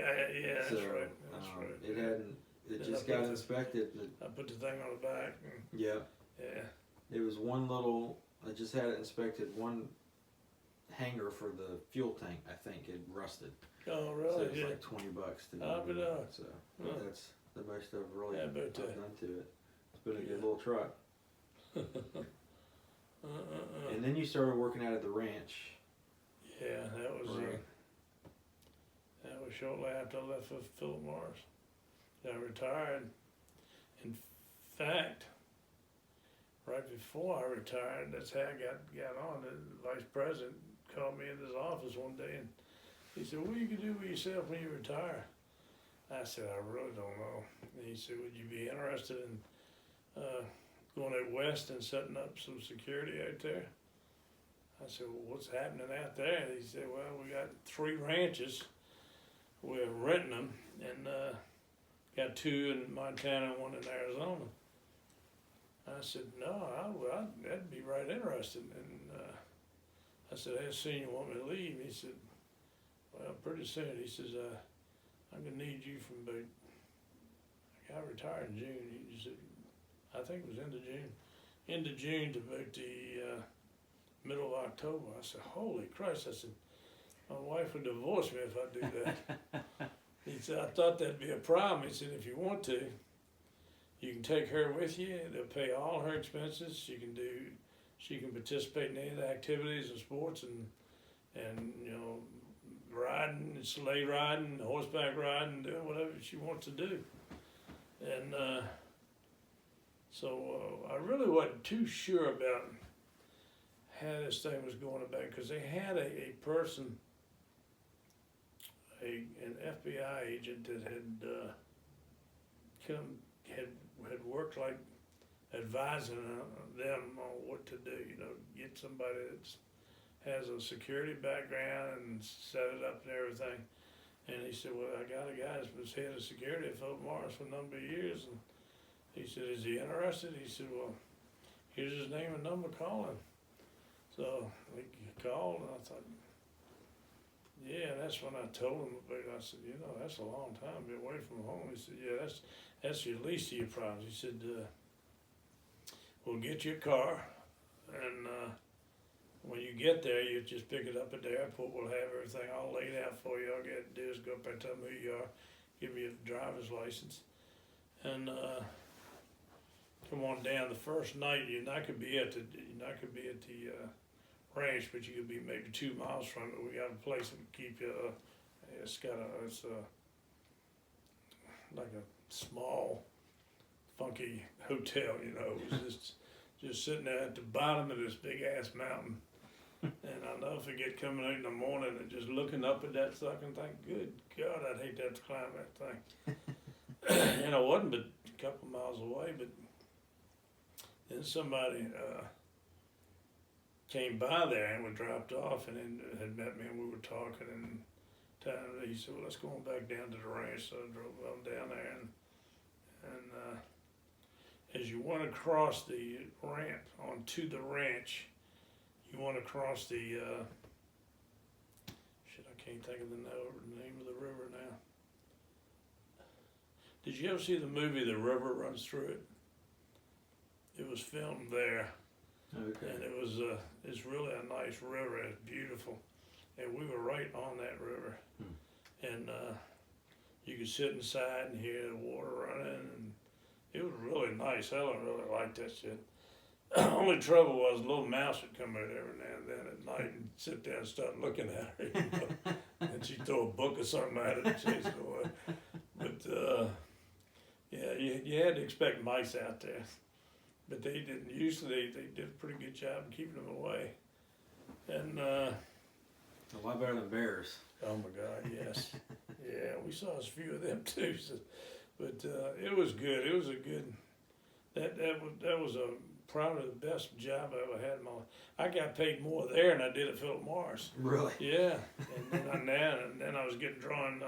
that's so, right. That's right. It hadn't. It Then just I put got the- inspected. I put the thing on the back. And, Yeah. yeah. It was one little. I just had it inspected. One hanger for the fuel tank, I think, had rusted. Oh, So really? it was Yeah. like $20 to I'll do be it. darned. So Huh. that's the most I've really How I've about that? done to it. It's been a Yeah. good little truck. And then you started working out at the ranch. Yeah, that was Right. that was shortly after I left with Philip Morris. I retired. In fact, right before I retired, that's how I got on. The vice president called me in his office one day and he said, what are you gonna do with yourself when you retire? I said, I really don't know. And he said, would you be interested in going out west and setting up some security out there? I said, well, what's happening out there? He said, well, we got 3 ranches. We're renting them, and got 2 in Montana and 1 in Arizona. I said, no, I'd be right interested. And I said, how soon you want me to leave? He said, well, pretty soon. He says, I'm gonna need you from about, I got retired in June. He said, I think it was end of June to about the middle of October. I said, holy Christ. I said, my wife would divorce me if I do that. He said, I thought that'd be a problem. He said, if you want to, you can take her with you. They'll pay all her expenses. She can participate in any of the activities and sports and riding, sleigh riding, horseback riding, doing whatever she wants to do. And so I really wasn't too sure about how this thing was going about, because they had a person, an FBI agent that had worked like advising them on what to do. Get somebody that has a security background and set it up and everything. And he said, well, I got a guy that was head of security at Philip Morris for a number of years, and he said, is he interested? He said, well, here's his name and number, call him. So we called, and I thought, yeah, and that's when I told him about it. I said, you know, that's a long time to be away from home. He said, yeah, that's your least of your problems. He said, we'll get you a car, and when you get there, you just pick it up at the airport. We'll have everything all laid out for you. All you got to do is go up there, tell them who you are, give me a driver's license, and come on down. The first night, you're not gonna be at the ranch, but you could be maybe 2 miles from it. We got a place that would keep you. It's like a small, funky hotel. You know, it was just sitting there at the bottom of this big ass mountain. And I'll never forget coming out in the morning and just looking up at that sucker and thinking, good God, I'd hate to have to climb that thing. And I wasn't but a couple miles away, but then somebody came by there and we dropped off and then had met me and we were talking, and he said, well, let's go on back down to the ranch. So I drove on down there, and as you want to cross the ramp onto the ranch, you want to cross the, I can't think of the name of the river now. Did you ever see the movie The River Runs Through It? It was filmed there. Okay. And it was, it's really a nice river, it's beautiful. And we were right on that river. And you could sit inside and hear the water running, and it was really nice. Helen really liked that shit. Only trouble was a little mouse would come out every now and then at night and sit there and start looking at her, you know? And she'd throw a book or something at it and chase it away. But yeah, you had to expect mice out there. But they didn't. Usually they did a pretty good job of keeping them away. And A lot better than bears. oh my God, yes. Yeah, we saw a few of them too. So, but it was good. It was a good, that was probably the best job I ever had in my life. I got paid more there than I did at Philip Morris. Really? Yeah, and then I was getting drawn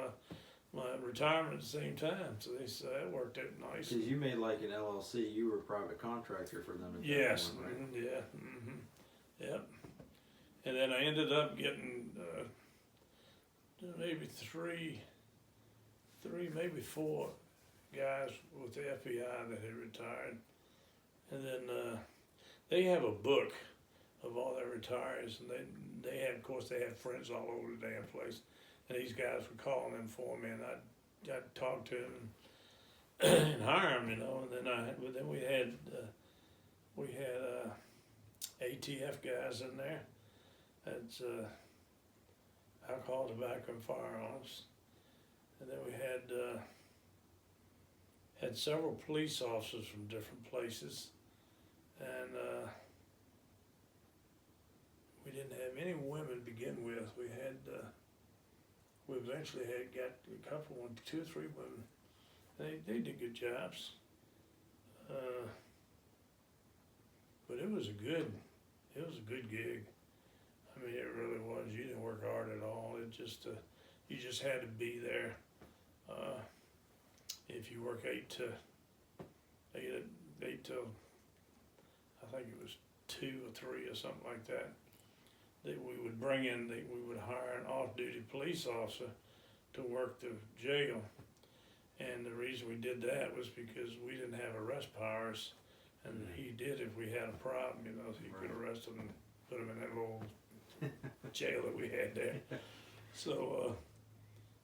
my retirement at the same time. So that worked out nice. Because you made like an LLC, you were a private contractor for them. At that Yes, point, right? yeah, yep. And then I ended up getting maybe three, maybe four guys with the FBI that had retired. And then they have a book of all their retirees, and they have, of course, they have friends all over the damn place. And these guys were calling in for me, and I'd talk to them and hire them, you know. And then we had ATF guys in there. That's alcohol, tobacco, and firearms. And then we had several police officers from different places, and we didn't have any women to begin with. We eventually got a couple, 2 or 3 women. They did good jobs, but it was a good gig. I mean, it really was. You didn't work hard at all. It just you just had to be there. If you work 8 till I think it was 2 or 3 or something like that, that we would bring in, we would hire an off-duty police officer to work the jail. And the reason we did that was because we didn't have arrest powers, and he did if we had a problem, you know, so he could arrest them and put them in that little jail that we had there. So,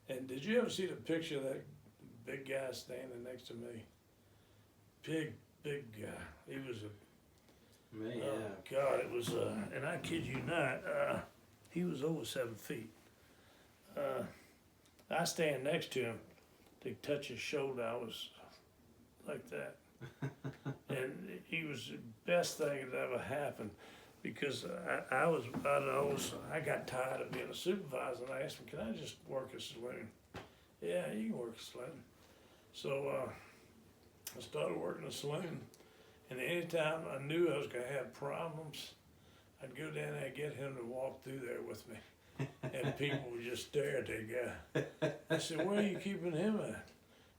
and did you ever see the picture of that big guy standing next to me? Big guy. He was Man, oh God, it was, and I kid you not, he was over 7 feet. I stand next to him to touch his shoulder. I was like that. And he was the best thing that ever happened, because I got tired of being a supervisor, and I asked him, can I just work a saloon? Yeah, you can work a saloon. So I started working a saloon, and anytime I knew I was going to have problems, I'd go down there and get him to walk through there with me. and people would just stare at that guy. I said, "Where are you keeping him at?"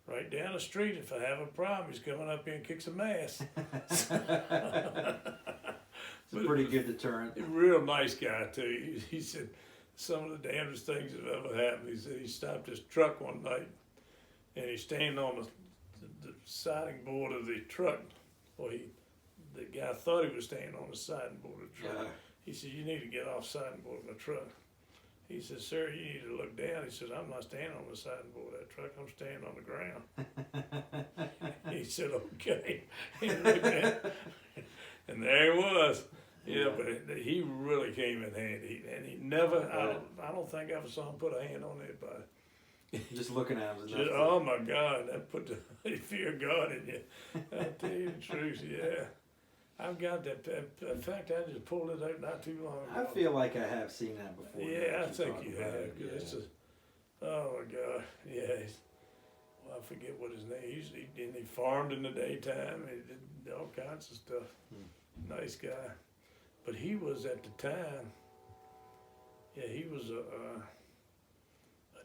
"Right down the street. If I have a problem, he's coming up here and kick some ass." It's a pretty good deterrent. A real nice guy too. He said some of the damnedest things that ever happened. He said he stopped his truck one night, and he's standing on the siding board of the truck. Well, the guy thought he was standing on the siding board of the truck. Yeah. He said, "You need to get off siding board of my truck." He said, "Sir, you need to look down." He said, "I'm not standing on the siding board of that truck. I'm standing on the ground." He said, "Okay." He looked down, and there he was. Yeah, but he really came in handy, and he never. I don't think I ever saw him put a hand on anybody. Just looking at him. Just, oh my God, that put the fear of God in you. I'll tell you the truth, yeah. I've got that. In fact, I just pulled it out not too long ago. I feel like I have seen that before. Yeah, I you think talk you about have. it, 'Cause it's oh my God, yeah. Well, I forget what his name. He farmed in the daytime. He did all kinds of stuff. Nice guy, but he was at the time. Yeah, he was a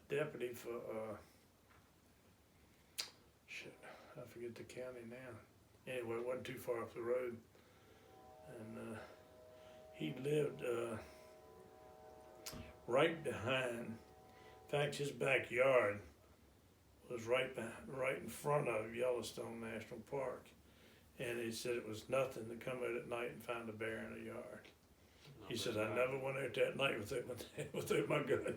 deputy for shit. I forget the county now. Anyway, it wasn't too far up the road, and he lived right behind. In fact, his backyard was right in front of Yellowstone National Park, and he said it was nothing to come out at night and find a bear in a yard. He said, "I never went out that night without my gun."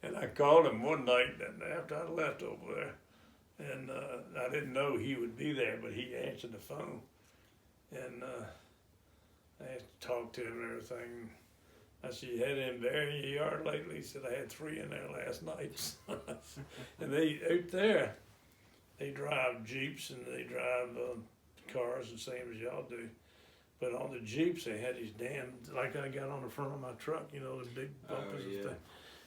And I called him one night after I left over there, and I didn't know he would be there, but he answered the phone, and I had to talk to him and everything. I said, "You had any bear in your yard lately?" He said, "I had 3 in there last night." And they out there, they drive Jeeps and they drive cars the same as y'all do. But on the Jeeps, they had these damn, like I got on the front of my truck, you know, the big bumpers and stuff.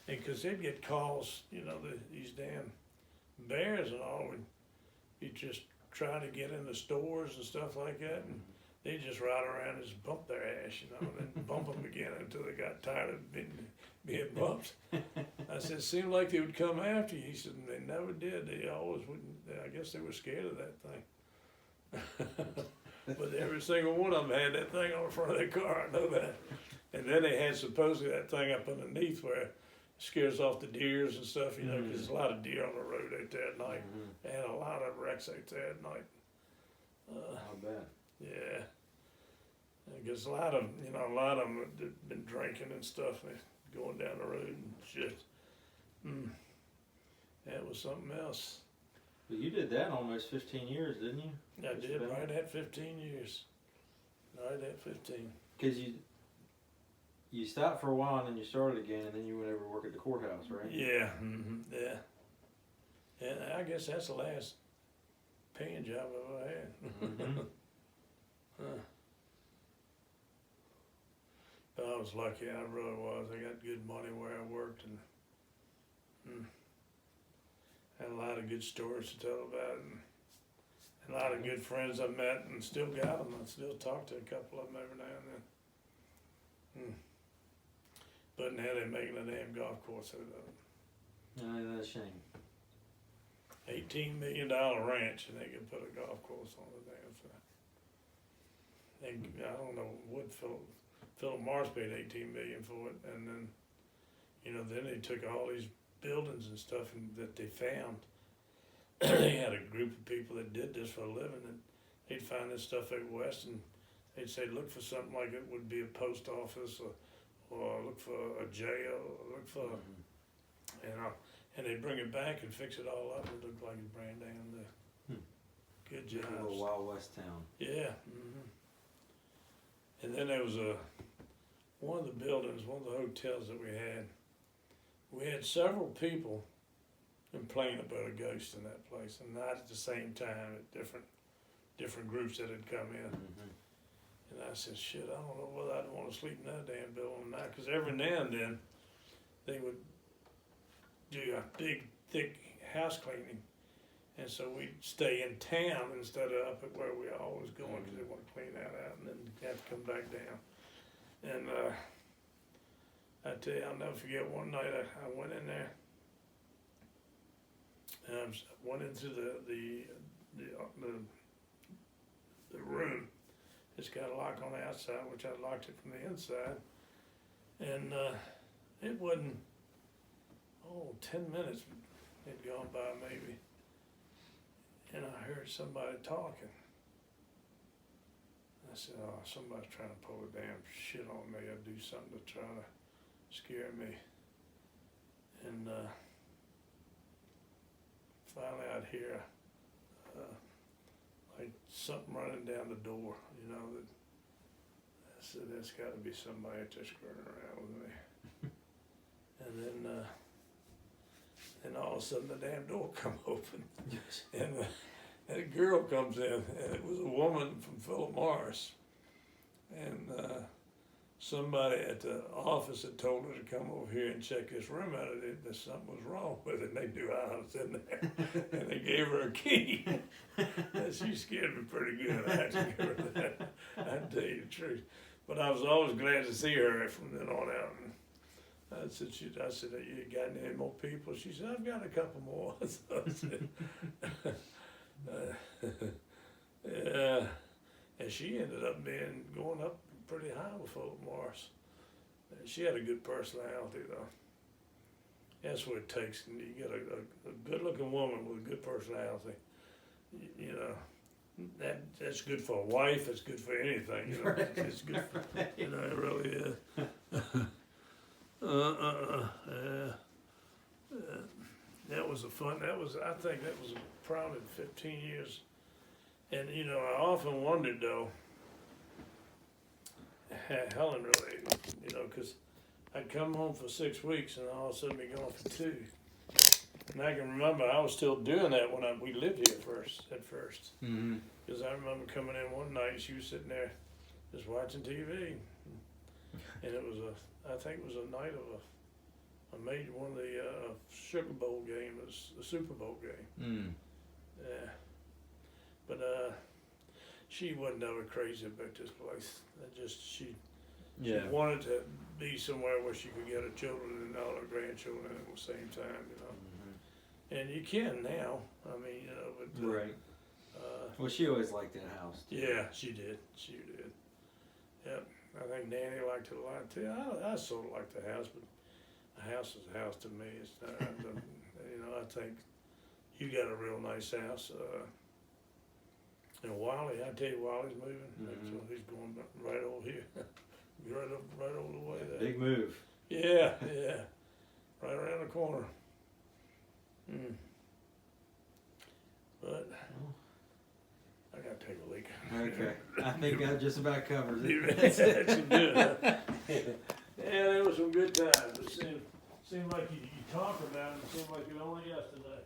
And because they'd get calls, you know, these damn bears and all would be just trying to get in the stores and stuff like that. And they just ride around and just bump their ass, you know, and then bump them again until they got tired of being bumped. I said, "It seemed like they would come after you." He said, "They never did. They always wouldn't. I guess they were scared of that thing." But every single one of them had that thing on the front of their car, I know that. And then they had supposedly that thing up underneath where it scares off the deers and stuff, you know, because there's a lot of deer on the road out there at night. And a lot of wrecks out there at night. I bet. Yeah. Because a lot of them have been drinking and stuff, and going down the road and shit. That was something else. But you did that almost 15 years, didn't you? I did, right at 15 years. Right at 15. Because you stopped for a while and then you started again, and then you went over to work at the courthouse, right? Yeah, yeah. And I guess that's the last paying job I've ever had. But I was lucky, I really was. I got good money where I worked, and had a lot of good stories to tell about it, and a lot of good friends I met and still got them. I still talk to a couple of them every now and then. But now they're making a damn golf course out of it. No, that's a shame. $18 million ranch, and they can put a golf course on the damn thing. I don't know what Philip Morris paid $18 million for it, and then, you know, then they took all these buildings and stuff that they found. They had a group of people that did this for a living, and they'd find this stuff out west, and they'd say, look for something like it would be a post office, or look for a jail, or look for, and they'd bring it back and fix it all up and look like it's brand new. Good jobs. A little Wild West town. Yeah. And then there was one of the buildings, one of the hotels that we had several people complain about a ghost in that place, and not at the same time, at different groups that had come in. And I said, shit, I don't know whether I'd want to sleep in that damn building or not, because every now and then they would do a big, thick house cleaning, and so we'd stay in town instead of up at where we always going, because they want to clean that out and then have to come back down. And I tell you, I'll never forget one night I went in there. And I went into the room. It's got a lock on the outside, which I locked it from the inside. And it wasn't, 10 minutes had gone by maybe. And I heard somebody talking. I said, oh, somebody's trying to pull the damn shit on me or do something to try to scare me. And finally I'd hear like something running down the door, you know, that I said, that's got to be somebody just screwing around with me. And then all of a sudden the damn door come open. And a girl comes in, and it was a woman from Philip Morris. And somebody at the office had told her to come over here and check this room out. That something was wrong with it, and they knew I was in there. And they gave her a key. And she scared me pretty good, I had to give her that. I'd tell you the truth. But I was always glad to see her from then on out. And I said, you got any more people? She said, I've got a couple more. So I said, yeah. And she ended up going up pretty high with Philip Morris. She had a good personality, though. That's what it takes. You get a good-looking woman with a good personality. You know, that's good for a wife. It's good for anything. You know, it's good. For, you know, it really is. That was a fun. I think that was probably 15 years. And you know, I often wondered though. Helen really, you know, because I'd come home for 6 weeks and all of a sudden be gone for 2. And I can remember I was still doing that when we lived here at first. Because I remember coming in one night and she was sitting there just watching TV. And it was I think it was a night of one of the Sugar Bowl games, the Super Bowl game. Yeah. But she wasn't ever crazy about this place. She wanted to be somewhere where she could get her children and all her grandchildren at the same time, you know. And you can now. I mean, you know, but right. Well, she always liked that house. Yeah, she did. She did. Yep. I think Nanny liked it a lot too. I sort of like the house, but a house is a house to me. It's not. You know, I think you got a real nice house. And Wally, I tell you, Wally's moving. So he's going right over here, right over the way there. Big move. Yeah, right around the corner. But I gotta take a leak. Okay, I think that just about covers it. That's good, huh? Yeah, there was some good times. It seemed like you talk about it. It seemed like it only yesterday.